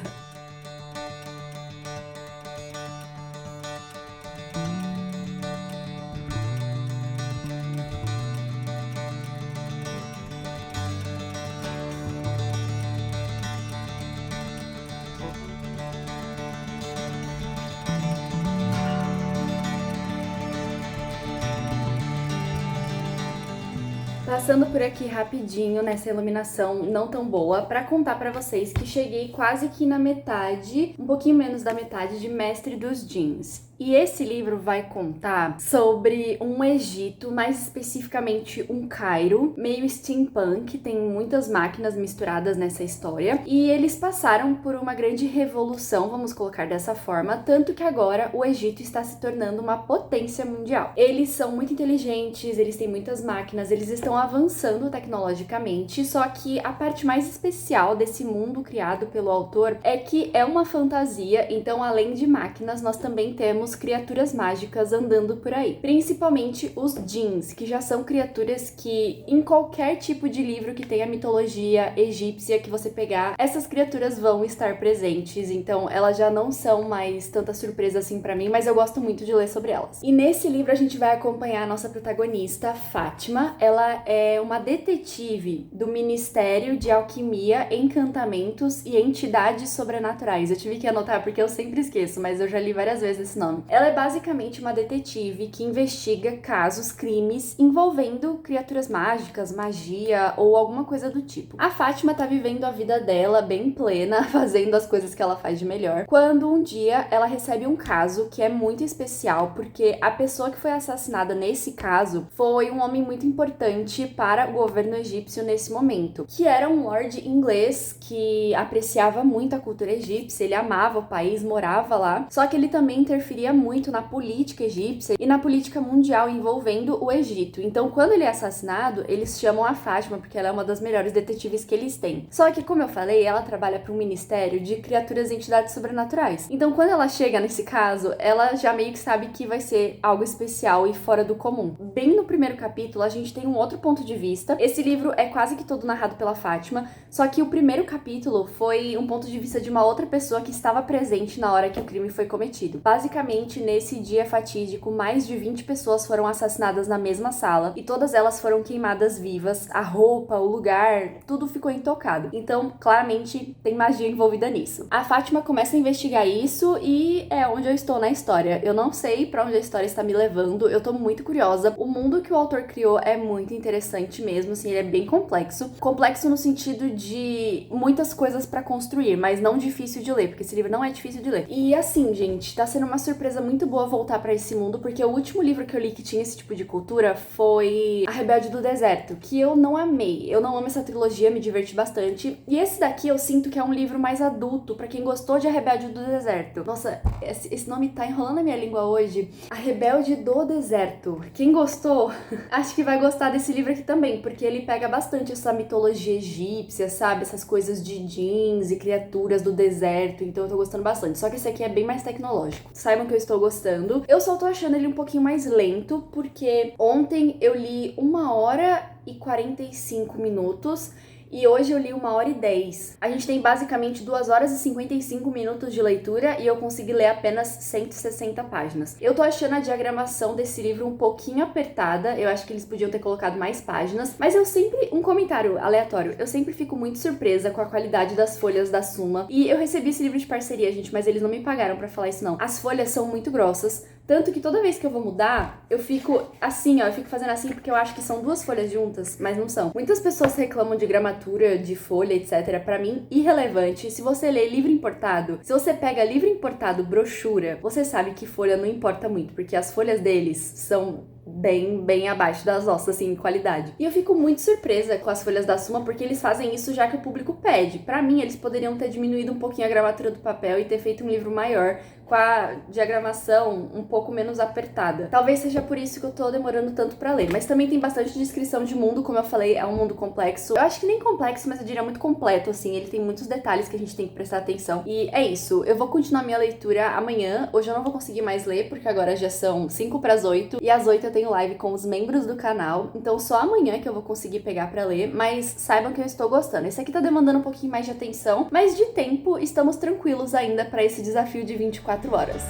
Passando por aqui rapidinho nessa iluminação não tão boa pra contar pra vocês que cheguei quase que na metade, um pouquinho menos da metade de Mestre dos Jeans. E esse livro vai contar sobre um Egito, mais especificamente um Cairo, meio steampunk, tem muitas máquinas misturadas nessa história. E eles passaram por uma grande revolução, vamos colocar dessa forma, tanto que agora o Egito está se tornando uma potência mundial. Eles são muito inteligentes, eles têm muitas máquinas, eles estão avançando tecnologicamente, só que a parte mais especial desse mundo criado pelo autor é que é uma fantasia, então além de máquinas, nós também temos criaturas mágicas andando por aí. Principalmente os Djinns, que já são criaturas que em qualquer tipo de livro que tenha mitologia egípcia que você pegar, essas criaturas vão estar presentes, então elas já não são mais tanta surpresa assim pra mim, mas eu gosto muito de ler sobre elas. E nesse livro a gente vai acompanhar a nossa protagonista, Fátima. Ela é uma detetive do Ministério de Alquimia, Encantamentos e Entidades Sobrenaturais. Eu tive que anotar porque eu sempre esqueço, mas eu já li várias vezes esse nome. Ela é basicamente uma detetive que investiga casos, crimes envolvendo criaturas mágicas, magia ou alguma coisa do tipo. A Fátima tá vivendo a vida dela bem plena, fazendo as coisas que ela faz de melhor, quando um dia ela recebe um caso que é muito especial, porque a pessoa que foi assassinada nesse caso foi um homem muito importante para o governo egípcio nesse momento, que era um lord inglês que apreciava muito a cultura egípcia, ele amava o país, morava lá, só que ele também interferia muito na política egípcia e na política mundial envolvendo o Egito. Então, quando ele é assassinado, eles chamam a Fátima porque ela é uma das melhores detetives que eles têm. Só que, como eu falei, ela trabalha para um ministério de criaturas e entidades sobrenaturais. Então, quando ela chega nesse caso, ela já meio que sabe que vai ser algo especial e fora do comum. Bem no primeiro capítulo, a gente tem um outro ponto de vista. Esse livro é quase que todo narrado pela Fátima, só que o primeiro capítulo foi um ponto de vista de uma outra pessoa que estava presente na hora que o crime foi cometido. Basicamente, nesse dia fatídico, mais de 20 pessoas foram assassinadas na mesma sala e todas elas foram queimadas vivas. A roupa, o lugar, tudo ficou intocado. Então, claramente, tem magia envolvida nisso. A Fátima começa a investigar isso e é onde eu estou na história. Eu não sei pra onde a história está me levando, eu tô muito curiosa. O mundo que o autor criou é muito interessante mesmo, assim, ele é bem complexo. Complexo no sentido de muitas coisas pra construir, mas não difícil de ler, porque esse livro não é difícil de ler. E assim, gente, tá sendo uma surpresa muito boa voltar pra esse mundo, porque o último livro que eu li que tinha esse tipo de cultura foi A Rebelde do Deserto, que eu não amei. Eu não amo essa trilogia, me diverti bastante. E esse daqui eu sinto que é um livro mais adulto, pra quem gostou de A Rebelde do Deserto. Nossa, esse nome tá enrolando a minha língua hoje. A Rebelde do Deserto. Quem gostou, acho que vai gostar desse livro aqui também, porque ele pega bastante essa mitologia egípcia, sabe? Essas coisas de djinns e criaturas do deserto, então eu tô gostando bastante. Só que esse aqui é bem mais tecnológico. Saibam que eu estou gostando. Eu só tô achando ele um pouquinho mais lento, porque ontem eu li 1 hora e 45 minutos e hoje eu li 1h10. A gente tem basicamente 2 horas e 55 minutos de leitura e eu consegui ler apenas 160 páginas. Eu tô achando a diagramação desse livro um pouquinho apertada, eu acho que eles podiam ter colocado mais páginas, mas um comentário aleatório, eu sempre fico muito surpresa com a qualidade das folhas da Suma, e eu recebi esse livro de parceria, gente, mas eles não me pagaram pra falar isso não. As folhas são muito grossas, tanto que toda vez que eu vou mudar, eu fico assim, ó, eu fico fazendo assim porque eu acho que são 2 folhas juntas, mas não são. Muitas pessoas reclamam de gramatura, de folha, etc. Pra mim, irrelevante. Se você lê livro importado, se você pega livro importado, brochura, você sabe que folha não importa muito, porque as folhas deles são bem abaixo das nossas, assim, em qualidade. E eu fico muito surpresa com as folhas da Suma, porque eles fazem isso já que o público pede. Pra mim, eles poderiam ter diminuído um pouquinho a gramatura do papel e ter feito um livro maior, com a diagramação um pouco menos apertada. Talvez seja por isso que eu tô demorando tanto pra ler, mas também tem bastante descrição de mundo, como eu falei, é um mundo complexo. Eu acho que nem complexo, mas eu diria muito completo, assim, ele tem muitos detalhes que a gente tem que prestar atenção. E é isso, eu vou continuar minha leitura amanhã. Hoje eu não vou conseguir mais ler, porque agora já são 7:55, e às 8 eu tenho live com os membros do canal, então só amanhã que eu vou conseguir pegar pra ler, mas saibam que eu estou gostando. Esse aqui tá demandando um pouquinho mais de atenção, mas de tempo estamos tranquilos ainda pra esse desafio de 24 horas.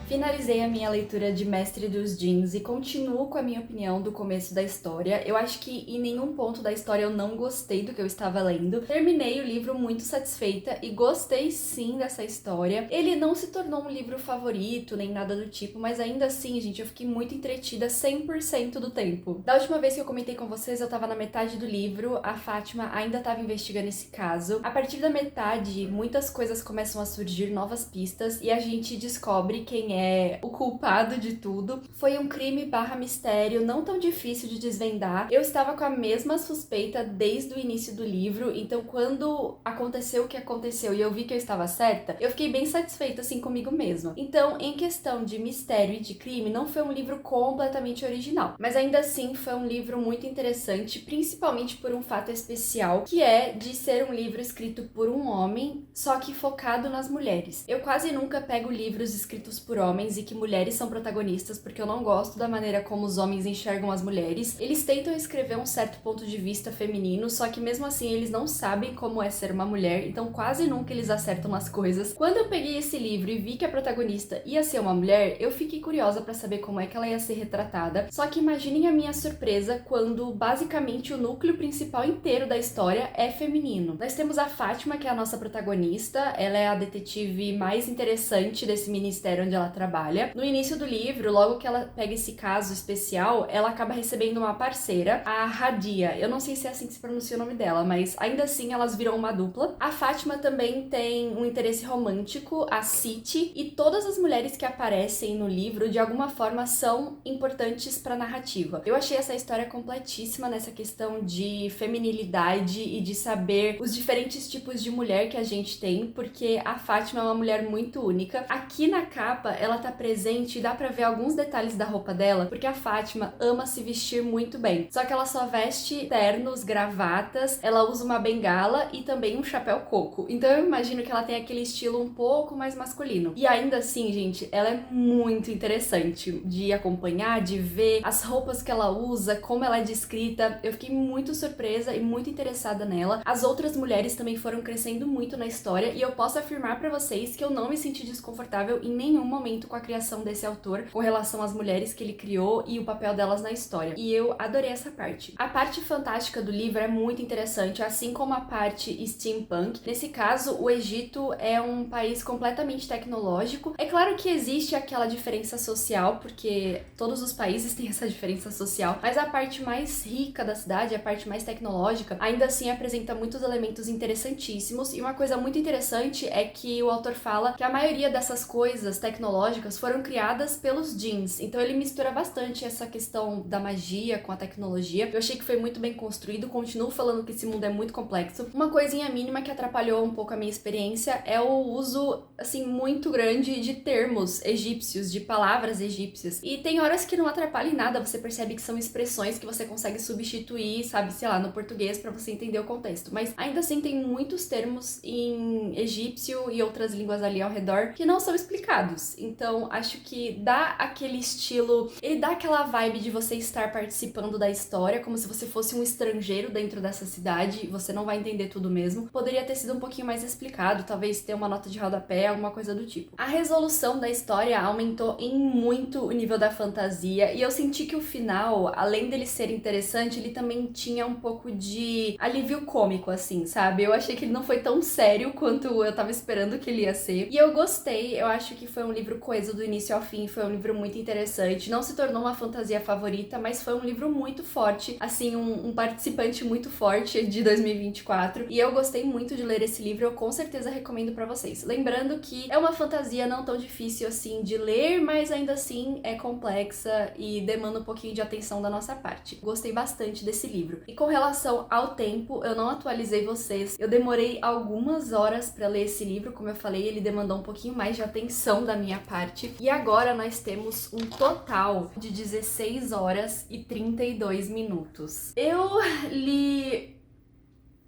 Finalizei a minha leitura de Mestre dos Jeans e continuo com a minha opinião do começo da história. Eu acho que em nenhum ponto da história eu não gostei do que eu estava lendo. Terminei o livro muito satisfeita e gostei sim dessa história. Ele não se tornou um livro favorito nem nada do tipo, mas ainda assim, gente, eu fiquei muito entretida 100% do tempo. Da última vez que eu comentei com vocês, eu tava na metade do livro, a Fátima ainda tava investigando esse caso. A partir da metade, muitas coisas começam a surgir, novas pistas, e a gente descobre quem é o culpado de tudo. Foi um crime / mistério não tão difícil de desvendar. Eu estava com a mesma suspeita desde o início do livro, então quando aconteceu o que aconteceu e eu vi que eu estava certa, eu fiquei bem satisfeita assim comigo mesma. Então, em questão de mistério e de crime, não foi um livro completamente original, mas ainda assim foi um livro muito interessante, principalmente por um fato especial, que é de ser um livro escrito por um homem, só que focado nas mulheres. Eu quase nunca pego livros escritos por homens e que mulheres são protagonistas, porque eu não gosto da maneira como os homens enxergam as mulheres. Eles tentam escrever um certo ponto de vista feminino, só que mesmo assim eles não sabem como é ser uma mulher, então quase nunca eles acertam nas coisas. Quando eu peguei esse livro e vi que a protagonista ia ser uma mulher, eu fiquei curiosa pra saber como é que ela ia ser retratada, só que imaginem a minha surpresa quando basicamente o núcleo principal inteiro da história é feminino. Nós temos a Fátima, que é a nossa protagonista, ela é a detetive mais interessante desse ministério onde ela trabalha. No início do livro, logo que ela pega esse caso especial, ela acaba recebendo uma parceira, a Radia. Eu não sei se é assim que se pronuncia o nome dela, mas ainda assim elas viram uma dupla. A Fátima também tem um interesse romântico, a City, e todas as mulheres que aparecem no livro, de alguma forma, são importantes pra narrativa. Eu achei essa história completíssima nessa questão de feminilidade e de saber os diferentes tipos de mulher que a gente tem, porque a Fátima é uma mulher muito única. Aqui na capa, ela tá presente e dá pra ver alguns detalhes da roupa dela, porque a Fátima ama se vestir muito bem. Só que ela só veste ternos, gravatas, ela usa uma bengala e também um chapéu coco. Então eu imagino que ela tem aquele estilo um pouco mais masculino. E ainda assim, gente, ela é muito interessante de acompanhar, de ver as roupas que ela usa, como ela é descrita. Eu fiquei muito surpresa e muito interessada nela. As outras mulheres também foram crescendo muito na história e eu posso afirmar pra vocês que eu não me senti desconfortável em nenhum momento com a criação desse autor, com relação às mulheres que ele criou e o papel delas na história. E eu adorei essa parte. A parte fantástica do livro é muito interessante, assim como a parte steampunk. Nesse caso, o Egito é um país completamente tecnológico. É claro que existe aquela diferença social, porque todos os países têm essa diferença social, mas a parte mais rica da cidade, a parte mais tecnológica, ainda assim apresenta muitos elementos interessantíssimos. E uma coisa muito interessante é que o autor fala que a maioria dessas coisas tecnológicas tecnológicas foram criadas pelos Jinns. Então ele mistura bastante essa questão da magia com a tecnologia. Eu achei que foi muito bem construído, continuo falando que esse mundo é muito complexo. Uma coisinha mínima que atrapalhou um pouco a minha experiência é o uso, assim, muito grande de termos egípcios, de palavras egípcias. E tem horas que não atrapalha em nada, você percebe que são expressões que você consegue substituir, sabe, sei lá, no português pra você entender o contexto. Mas ainda assim tem muitos termos em egípcio e outras línguas ali ao redor que não são explicados. Então acho que dá aquele estilo, ele dá aquela vibe de você estar participando da história, como se você fosse um estrangeiro dentro dessa cidade, você não vai entender tudo mesmo. Poderia ter sido um pouquinho mais explicado, talvez ter uma nota de rodapé, alguma coisa do tipo. A resolução da história aumentou em muito o nível da fantasia, e eu senti que o final, além dele ser interessante, ele também tinha um pouco de alívio cômico, assim, sabe? Eu achei que ele não foi tão sério quanto eu tava esperando que ele ia ser, e eu gostei. Eu acho que foi um livro coeso do início ao fim, foi um livro muito interessante, não se tornou uma fantasia favorita, mas foi um livro muito forte, assim, um participante muito forte de 2024, e eu gostei muito de ler esse livro, eu com certeza recomendo pra vocês. Lembrando que é uma fantasia não tão difícil assim de ler, mas ainda assim é complexa e demanda um pouquinho de atenção da nossa parte. Gostei bastante desse livro. E com relação ao tempo, eu não atualizei vocês, eu demorei algumas horas pra ler esse livro, como eu falei, ele demandou um pouquinho mais de atenção da minha parte, e agora nós temos um total de 16 horas e 32 minutos. Eu li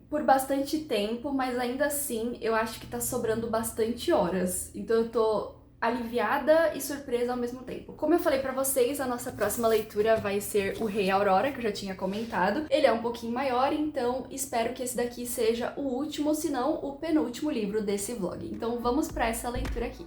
por bastante tempo, mas ainda assim eu acho que tá sobrando bastante horas. Então eu tô aliviada e surpresa ao mesmo tempo. Como eu falei pra vocês, a nossa próxima leitura vai ser O Rei Aurora, que eu já tinha comentado. Ele é um pouquinho maior, então espero que esse daqui seja o último, se não o penúltimo livro desse vlog. Então vamos pra essa leitura aqui.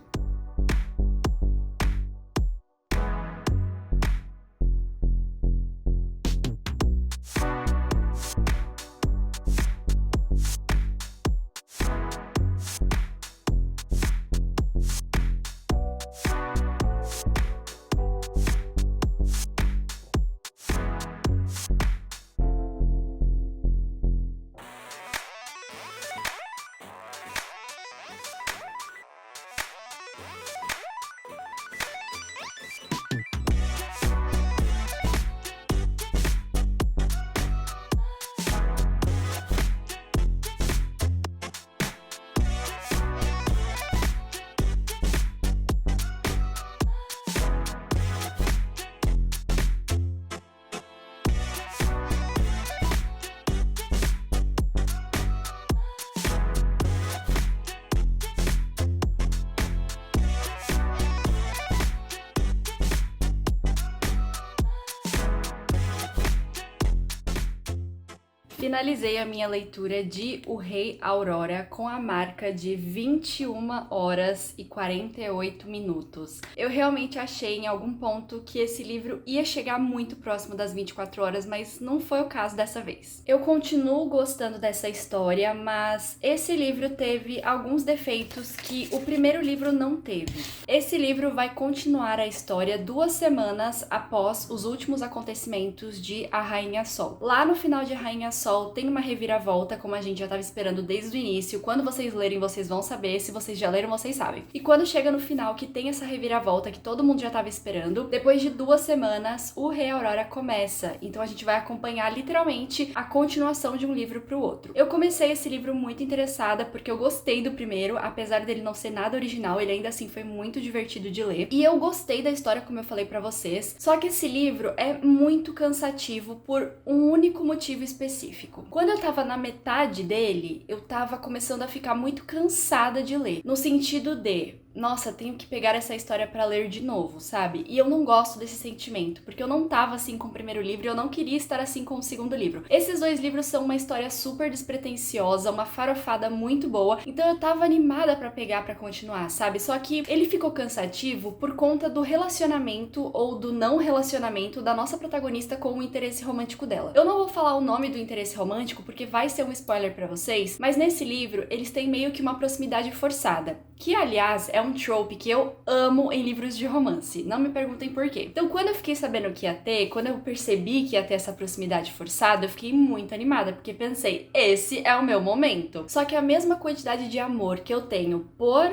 Finalizei a minha leitura de O Rei Aurora com a marca de 21 horas e 48 minutos. Eu realmente achei em algum ponto que esse livro ia chegar muito próximo das 24 horas, mas não foi o caso dessa vez. Eu continuo gostando dessa história, mas esse livro teve alguns defeitos que o primeiro livro não teve. Esse livro vai continuar a história 2 semanas após os últimos acontecimentos de A Rainha Sol. Lá no final de Rainha Sol tem uma reviravolta, como a gente já estava esperando desde o início. Quando vocês lerem, vocês vão saber. Se vocês já leram, vocês sabem. E quando chega no final, que tem essa reviravolta que todo mundo já estava esperando, depois de 2 semanas, o Rei Aurora começa. Então a gente vai acompanhar literalmente a continuação de um livro pro outro. Eu comecei esse livro muito interessada, porque eu gostei do primeiro, apesar dele não ser nada original, ele ainda assim foi muito divertido de ler. E eu gostei da história, como eu falei pra vocês. Só que esse livro é muito cansativo por um único motivo específico. Quando eu tava na metade dele, eu tava começando a ficar muito cansada de ler. No sentido de, nossa, tenho que pegar essa história pra ler de novo, sabe? E eu não gosto desse sentimento, porque eu não tava assim com o primeiro livro e eu não queria estar assim com o segundo livro. Esses 2 livros são uma história super despretensiosa, uma farofada muito boa, então eu tava animada pra pegar pra continuar, sabe? Só que ele ficou cansativo por conta do relacionamento ou do não relacionamento da nossa protagonista com o interesse romântico dela. Eu não vou falar o nome do interesse romântico porque vai ser um spoiler pra vocês, mas nesse livro eles têm meio que uma proximidade forçada, que aliás é um trope que eu amo em livros de romance, não me perguntem por quê. Então quando eu fiquei sabendo que ia ter, quando eu percebi que ia ter essa proximidade forçada, eu fiquei muito animada, porque pensei, esse é o meu momento. Só que a mesma quantidade de amor que eu tenho por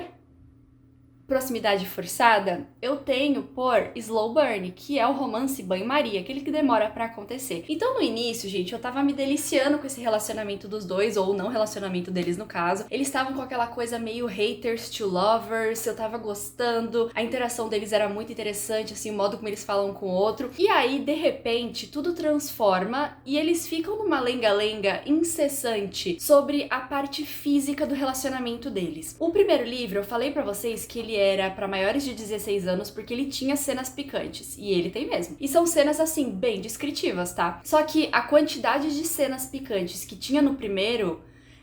proximidade forçada, eu tenho por Slow Burn, que é o romance banho-maria, aquele que demora pra acontecer. Então, no início, gente, eu tava me deliciando com esse relacionamento dos dois, ou não relacionamento deles no caso. Eles estavam com aquela coisa meio haters to lovers, eu tava gostando, a interação deles era muito interessante, assim, o modo como eles falam um com o outro. E aí, de repente, tudo transforma e eles ficam numa lenga-lenga incessante sobre a parte física do relacionamento deles. O primeiro livro, eu falei pra vocês que ele era pra maiores de 16 anos porque ele tinha cenas picantes, e ele tem mesmo. E são cenas, assim, bem descritivas, tá? Só que a quantidade de cenas picantes que tinha no primeiro,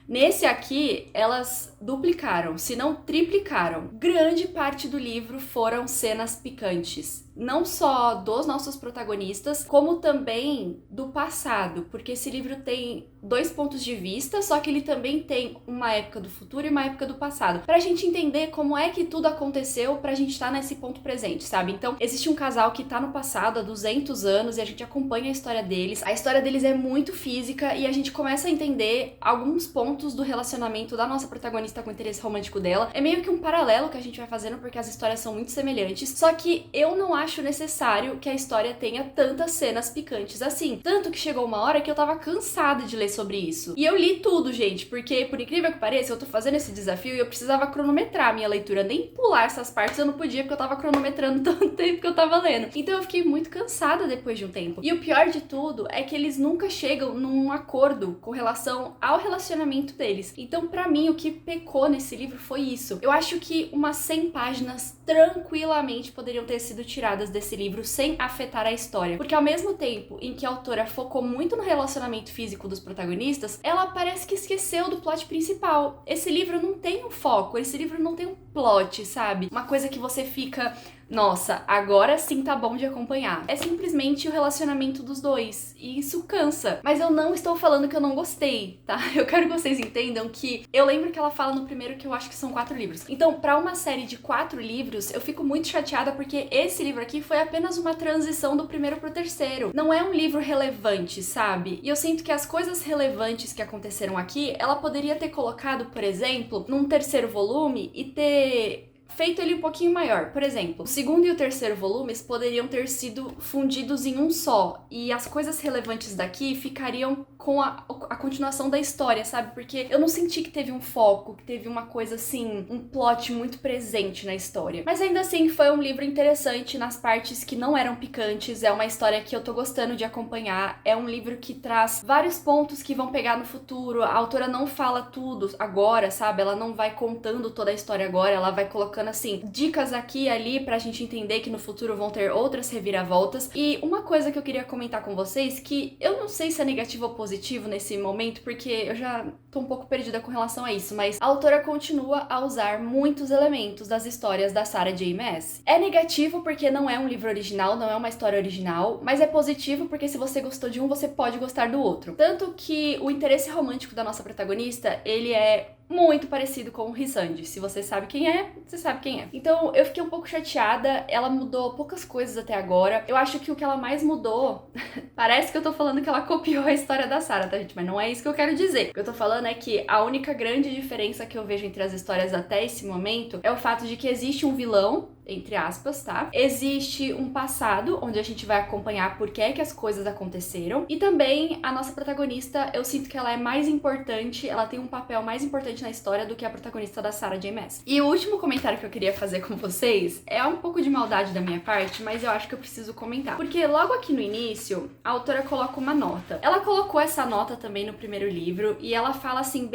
nesse aqui, elas duplicaram, se não triplicaram. Grande parte do livro foram cenas picantes. Não só dos nossos protagonistas, como também do passado, porque esse livro tem 2 pontos de vista, só que ele também tem uma época do futuro e uma época do passado, pra gente entender como é que tudo aconteceu pra gente estar nesse ponto presente, sabe? Então, existe um casal que tá no passado há 200 anos e a gente acompanha a história deles. A história deles é muito física e a gente começa a entender alguns pontos do relacionamento da nossa protagonista com o interesse romântico dela. É meio que um paralelo que a gente vai fazendo porque as histórias são muito semelhantes, só que eu não acho necessário que a história tenha tantas cenas picantes assim. Tanto que chegou uma hora que eu tava cansada de ler sobre isso. E eu li tudo, gente, porque, por incrível que pareça, eu tô fazendo esse desafio e eu precisava cronometrar a minha leitura. Nem pular essas partes eu não podia, porque eu tava cronometrando tanto tempo que eu tava lendo. Então eu fiquei muito cansada depois de um tempo. E o pior de tudo é que eles nunca chegam num acordo com relação ao relacionamento deles. Então, pra mim, o que pecou nesse livro foi isso. Eu acho que umas 100 páginas tranquilamente poderiam ter sido tiradas desse livro sem afetar a história. Porque ao mesmo tempo em que a autora focou muito no relacionamento físico dos protagonistas, ela parece que esqueceu do plot principal. Esse livro não tem um foco, esse livro não tem um plot, sabe? Uma coisa que você fica... Nossa, agora sim tá bom de acompanhar. É simplesmente o relacionamento dos dois. E isso cansa. Mas eu não estou falando que eu não gostei, tá? Eu quero que vocês entendam que... Eu lembro que ela fala no primeiro que eu acho que são 4 livros. Então, pra uma série de 4 livros, eu fico muito chateada porque esse livro aqui foi apenas uma transição do primeiro pro terceiro. Não é um livro relevante, sabe? E eu sinto que as coisas relevantes que aconteceram aqui, ela poderia ter colocado, por exemplo, num terceiro volume e ter... feito ele um pouquinho maior. Por exemplo, o segundo e o terceiro volumes poderiam ter sido fundidos em um só, e as coisas relevantes daqui ficariam com a continuação da história, sabe? Porque eu não senti que teve um foco, que teve uma coisa assim, um plot muito presente na história. Mas ainda assim, foi um livro interessante nas partes que não eram picantes, é uma história que eu tô gostando de acompanhar, é um livro que traz vários pontos que vão pegar no futuro, a autora não fala tudo agora, sabe? Ela não vai contando toda a história agora, ela vai colocando assim, dicas aqui e ali pra gente entender que no futuro vão ter outras reviravoltas. E uma coisa que eu queria comentar com vocês, que eu não sei se é negativo ou positivo nesse momento, porque eu já tô um pouco perdida com relação a isso, mas a autora continua a usar muitos elementos das histórias da Sarah J. Maas. É negativo porque não é um livro original, não é uma história original, mas é positivo porque se você gostou de um, você pode gostar do outro. Tanto que o interesse romântico da nossa protagonista, ele é muito parecido com o Rissande. Se você sabe quem é, você sabe quem é. Então, eu fiquei um pouco chateada. Ela mudou poucas coisas até agora. Eu acho que o que ela mais mudou... Parece que eu tô falando que ela copiou a história da Sarah, tá, gente? Mas não é isso que eu quero dizer. O que eu tô falando é que a única grande diferença que eu vejo entre as histórias até esse momento é o fato de que existe um vilão, entre aspas, tá? Existe um passado, onde a gente vai acompanhar por que é que as coisas aconteceram. E também, a nossa protagonista, eu sinto que ela é mais importante, ela tem um papel mais importante na história do que a protagonista da Sarah J. Maas. E o último comentário que eu queria fazer com vocês é um pouco de maldade da minha parte, mas eu acho que eu preciso comentar. Porque logo aqui no início, a autora coloca uma nota. Ela colocou essa nota também no primeiro livro, e ela fala assim,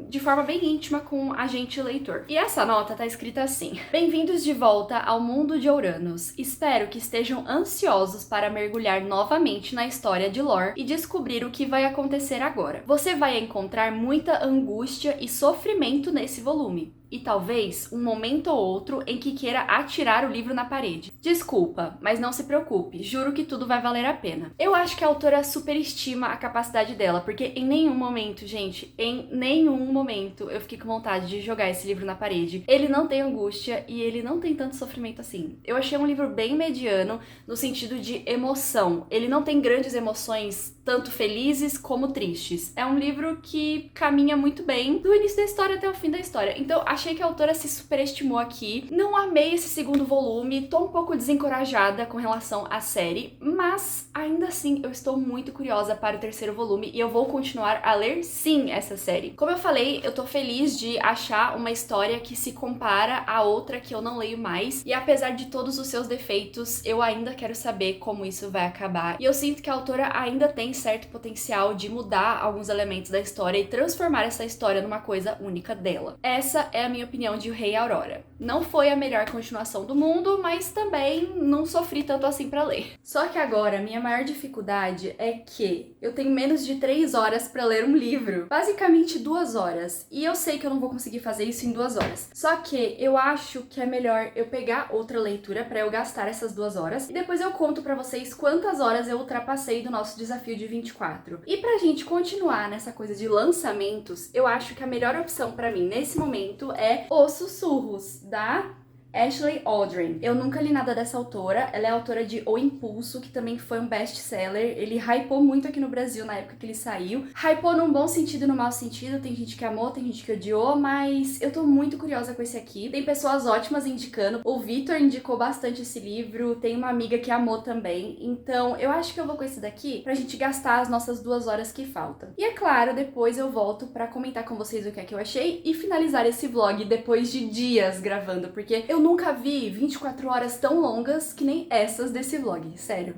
de forma bem íntima com a gente leitor. E essa nota tá escrita assim: Bem-vindos de volta ao mundo de Ouranos. Espero que estejam ansiosos para mergulhar novamente na história de Lore e descobrir o que vai acontecer agora. Você vai encontrar muita angústia e sofrimento nesse volume. E talvez um momento ou outro em que queira atirar o livro na parede. Desculpa, mas não se preocupe, juro que tudo vai valer a pena. Eu acho que a autora superestima a capacidade dela, porque em nenhum momento, gente, em nenhum momento eu fiquei com vontade de jogar esse livro na parede. Ele não tem angústia e ele não tem tanto sofrimento assim. Eu achei um livro bem mediano no sentido de emoção. Ele não tem grandes emoções, tanto felizes como tristes. É um livro que caminha muito bem do início da história até o fim da história. Então, achei que a autora se superestimou aqui. Não amei esse segundo volume, tô um pouco desencorajada com relação à série, mas ainda assim eu estou muito curiosa para o terceiro volume e eu vou continuar a ler sim essa série. Como eu falei, eu tô feliz de achar uma história que se compara a outra que eu não leio mais, e apesar de todos os seus defeitos, eu ainda quero saber como isso vai acabar. E eu sinto que a autora ainda tem certo potencial de mudar alguns elementos da história e transformar essa história numa coisa única dela. Essa é a minha opinião de O Rei e a Aurora. Não foi a melhor continuação do mundo, mas também não sofri tanto assim pra ler. Só que agora, minha maior dificuldade é que eu tenho menos de 3 horas pra ler um livro. Basicamente 2 horas. E eu sei que eu não vou conseguir fazer isso em 2 horas. Só que eu acho que é melhor eu pegar outra leitura pra eu gastar essas 2 horas. E depois eu conto pra vocês quantas horas eu ultrapassei do nosso desafio de 24. E pra gente continuar nessa coisa de lançamentos, eu acho que a melhor opção pra mim nesse momento é Os Sussurros, da Ashley Aldrin. Eu nunca li nada dessa autora, ela é autora de O Impulso, que também foi um best-seller. Ele hypou muito aqui no Brasil na época que ele saiu. Hypou num bom sentido e no mau sentido, tem gente que amou, tem gente que odiou, mas eu tô muito curiosa com esse aqui. Tem pessoas ótimas indicando, o Vitor indicou bastante esse livro, tem uma amiga que amou também, então eu acho que eu vou com esse daqui pra gente gastar as nossas 2 horas que faltam. E é claro, depois eu volto pra comentar com vocês o que é que eu achei e finalizar esse vlog depois de dias gravando, porque eu nunca vi 24 horas tão longas que nem essas desse vlog, sério.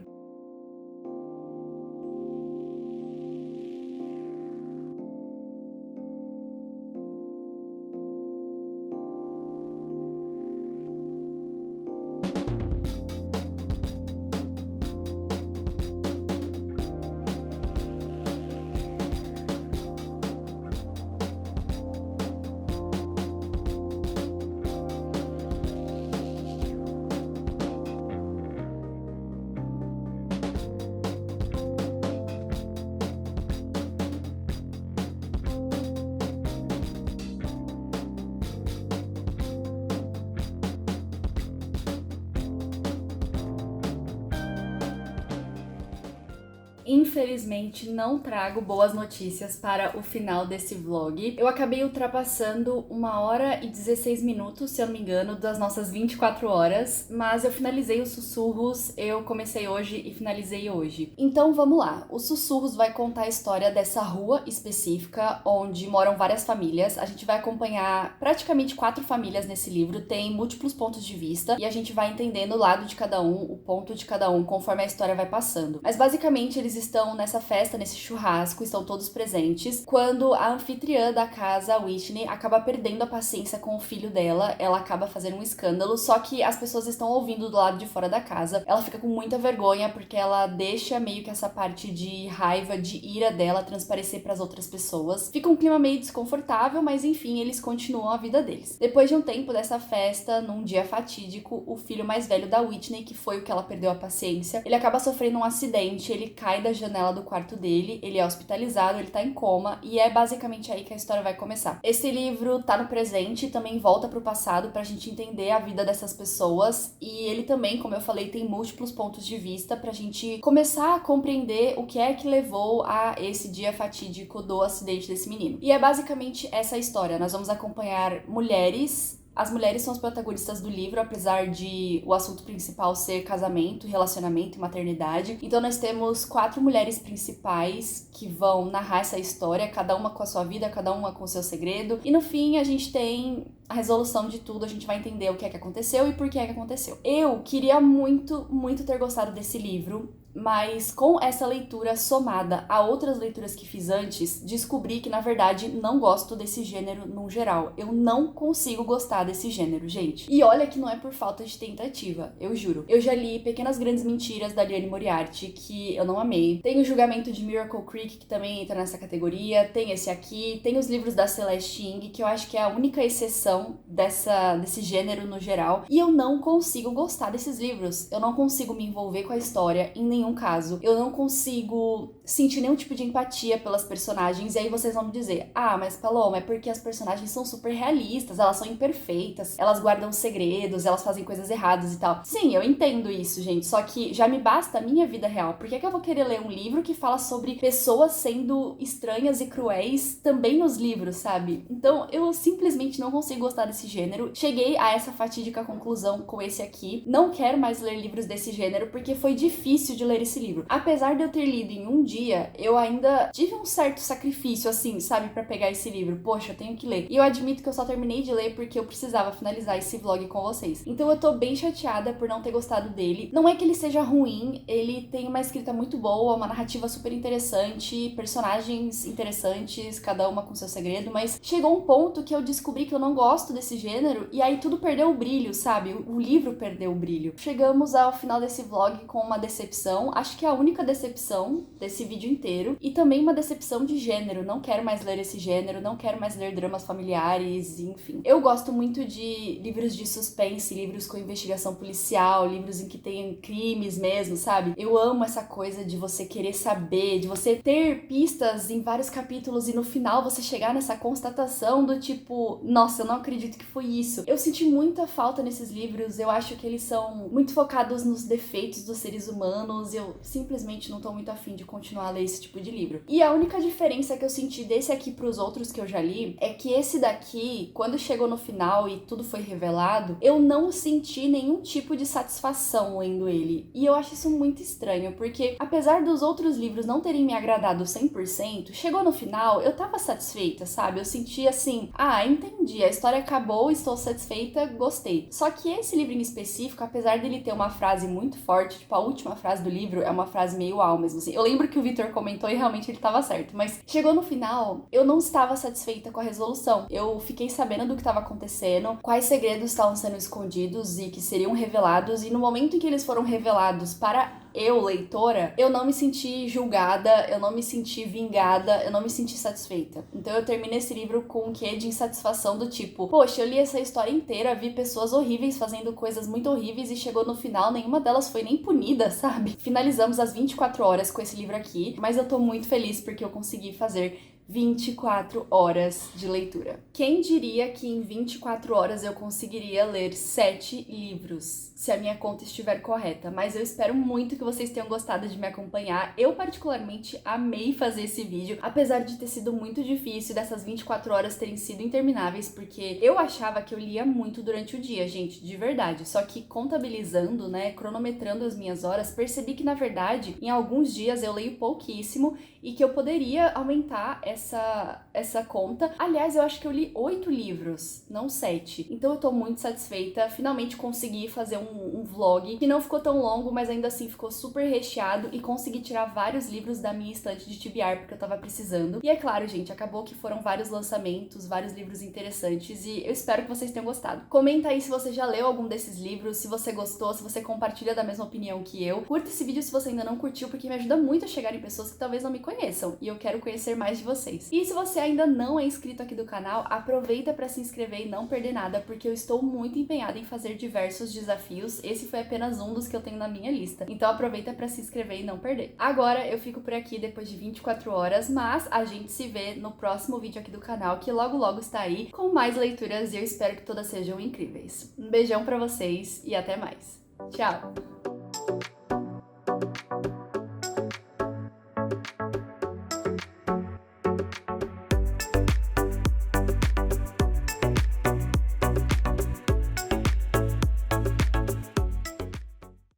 Infelizmente, não trago boas notícias para o final desse vlog. Eu acabei ultrapassando 1 hora e 16 minutos, se eu não me engano, das nossas 24 horas, mas eu finalizei os sussurros, eu comecei hoje e finalizei hoje. Então vamos lá, os sussurros vai contar a história dessa rua específica, onde moram várias famílias. A gente vai acompanhar praticamente 4 famílias nesse livro, tem múltiplos pontos de vista, e a gente vai entendendo o lado de cada um, o ponto de cada um, conforme a história vai passando. Mas basicamente eles estão nessa festa, nesse churrasco, estão todos presentes, quando a anfitriã da casa, a Whitney, acaba perdendo a paciência com o filho dela, ela acaba fazendo um escândalo, só que as pessoas estão ouvindo do lado de fora da casa, ela fica com muita vergonha porque ela deixa meio que essa parte de raiva, de ira dela transparecer para as outras pessoas. Fica um clima meio desconfortável, mas enfim, eles continuam a vida deles. Depois de um tempo dessa festa, num dia fatídico, o filho mais velho da Whitney, que foi o que ela perdeu a paciência, ele acaba sofrendo um acidente, ele cai da janela do quarto dele, ele é hospitalizado, ele tá em coma, e é basicamente aí que a história vai começar. Esse livro tá no presente e também volta pro passado pra gente entender a vida dessas pessoas, e ele também, como eu falei, tem múltiplos pontos de vista pra gente começar a compreender o que é que levou a esse dia fatídico do acidente desse menino. E é basicamente essa a história. Nós vamos acompanhar mulheres. As mulheres são os protagonistas do livro, apesar de o assunto principal ser casamento, relacionamento e maternidade. Então nós temos 4 mulheres principais que vão narrar essa história, cada uma com a sua vida, cada uma com o seu segredo. E no fim a gente tem a resolução de tudo, a gente vai entender o que é que aconteceu e por que é que aconteceu. Eu queria muito, muito ter gostado desse livro, mas com essa leitura somada a outras leituras que fiz antes, descobri que, na verdade, não gosto desse gênero no geral. Eu não consigo gostar desse gênero, gente. E olha que não é por falta de tentativa, eu juro. Eu já li Pequenas Grandes Mentiras, da Liane Moriarty, que eu não amei. Tem o Julgamento de Miracle Creek, que também entra nessa categoria. Tem esse aqui. Tem os livros da Celeste Ng, que eu acho que é a única exceção desse gênero no geral. E eu não consigo gostar desses livros. Eu não consigo me envolver com a história em nenhum caso. Eu não consigo sentir nenhum tipo de empatia pelas personagens. E aí vocês vão me dizer, mas Paloma, é porque as personagens são super realistas, elas são imperfeitas, elas guardam segredos, elas fazem coisas erradas e tal. Sim, eu entendo isso, gente, só que já me basta a minha vida real. Por que é que eu vou querer ler um livro que fala sobre pessoas sendo estranhas e cruéis também nos livros, sabe? Então eu simplesmente não consigo gostar desse gênero. Cheguei a essa fatídica conclusão com esse aqui. Não quero mais ler livros desse gênero porque foi difícil de ler esse livro. Apesar de eu ter lido em um dia, eu ainda tive um certo sacrifício, assim, sabe, pra pegar esse livro. Poxa, eu tenho que ler. E eu admito que eu só terminei de ler porque eu precisava finalizar esse vlog com vocês. Então eu tô bem chateada por não ter gostado dele. Não é que ele seja ruim, ele tem uma escrita muito boa, uma narrativa super interessante, personagens interessantes, cada uma com seu segredo, mas chegou um ponto que eu descobri que eu não gosto desse gênero e aí tudo perdeu o brilho, sabe? O livro perdeu o brilho. Chegamos ao final desse vlog com uma decepção, acho que é a única decepção desse vídeo inteiro, e também uma decepção de gênero. Não quero mais ler esse gênero, não quero mais ler dramas familiares, enfim. Eu gosto muito de livros de suspense, livros com investigação policial, livros em que tem crimes mesmo, sabe? Eu amo essa coisa de você querer saber, de você ter pistas em vários capítulos e no final você chegar nessa constatação do tipo, nossa, eu não acredito que foi isso. Eu senti muita falta nesses livros, eu acho que eles são muito focados nos defeitos dos seres humanos, eu simplesmente não tô muito afim de continuar a ler esse tipo de livro. E a única diferença que eu senti desse aqui pros outros que eu já li é que esse daqui, quando chegou no final e tudo foi revelado, eu não senti nenhum tipo de satisfação lendo ele. E eu acho isso muito estranho, porque apesar dos outros livros não terem me agradado 100%, chegou no final, eu tava satisfeita, sabe? Eu senti assim, entendi, a história acabou, estou satisfeita, gostei. Só que esse livro em específico, apesar dele ter uma frase muito forte, tipo, a última frase do livro é uma frase meio uau mesmo, assim. Eu lembro que o Victor comentou e realmente ele tava certo, mas chegou no final, eu não estava satisfeita com a resolução. Eu fiquei sabendo do que estava acontecendo, quais segredos estavam sendo escondidos e que seriam revelados, e no momento em que eles foram revelados para eu, leitora, eu não me senti julgada, eu não me senti vingada, eu não me senti satisfeita. Então eu terminei esse livro com um quê de insatisfação do tipo, poxa, eu li essa história inteira, vi pessoas horríveis fazendo coisas muito horríveis e chegou no final, nenhuma delas foi nem punida, sabe? Finalizamos as 24 horas com esse livro aqui, mas eu tô muito feliz porque eu consegui fazer 24 horas de leitura. Quem diria que em 24 horas eu conseguiria ler 7 livros, se a minha conta estiver correta, mas eu espero muito que vocês tenham gostado de me acompanhar. Eu particularmente amei fazer esse vídeo, apesar de ter sido muito difícil dessas 24 horas terem sido intermináveis, porque eu achava que eu lia muito durante o dia, gente, de verdade, só que contabilizando, né, cronometrando as minhas horas, percebi que na verdade, em alguns dias eu leio pouquíssimo e que eu poderia aumentar essa conta. Aliás, eu acho que eu li 8 livros, não 7. Então eu tô muito satisfeita. Finalmente consegui fazer um vlog que não ficou tão longo, mas ainda assim ficou super recheado e consegui tirar vários livros da minha estante de TBR porque eu tava precisando. E é claro, gente, acabou que foram vários lançamentos, vários livros interessantes e eu espero que vocês tenham gostado. Comenta aí se você já leu algum desses livros, se você gostou, se você compartilha da mesma opinião que eu. Curta esse vídeo se você ainda não curtiu, porque me ajuda muito a chegar em pessoas que talvez não me conheçam e eu quero conhecer mais de vocês. E se você ainda não é inscrito aqui do canal, aproveita para se inscrever e não perder nada, porque eu estou muito empenhada em fazer diversos desafios. Esse foi apenas um dos que eu tenho na minha lista. Então aproveita para se inscrever e não perder. Agora eu fico por aqui depois de 24 horas, mas a gente se vê no próximo vídeo aqui do canal, que logo logo está aí com mais leituras e eu espero que todas sejam incríveis. Um beijão para vocês e até mais. Tchau!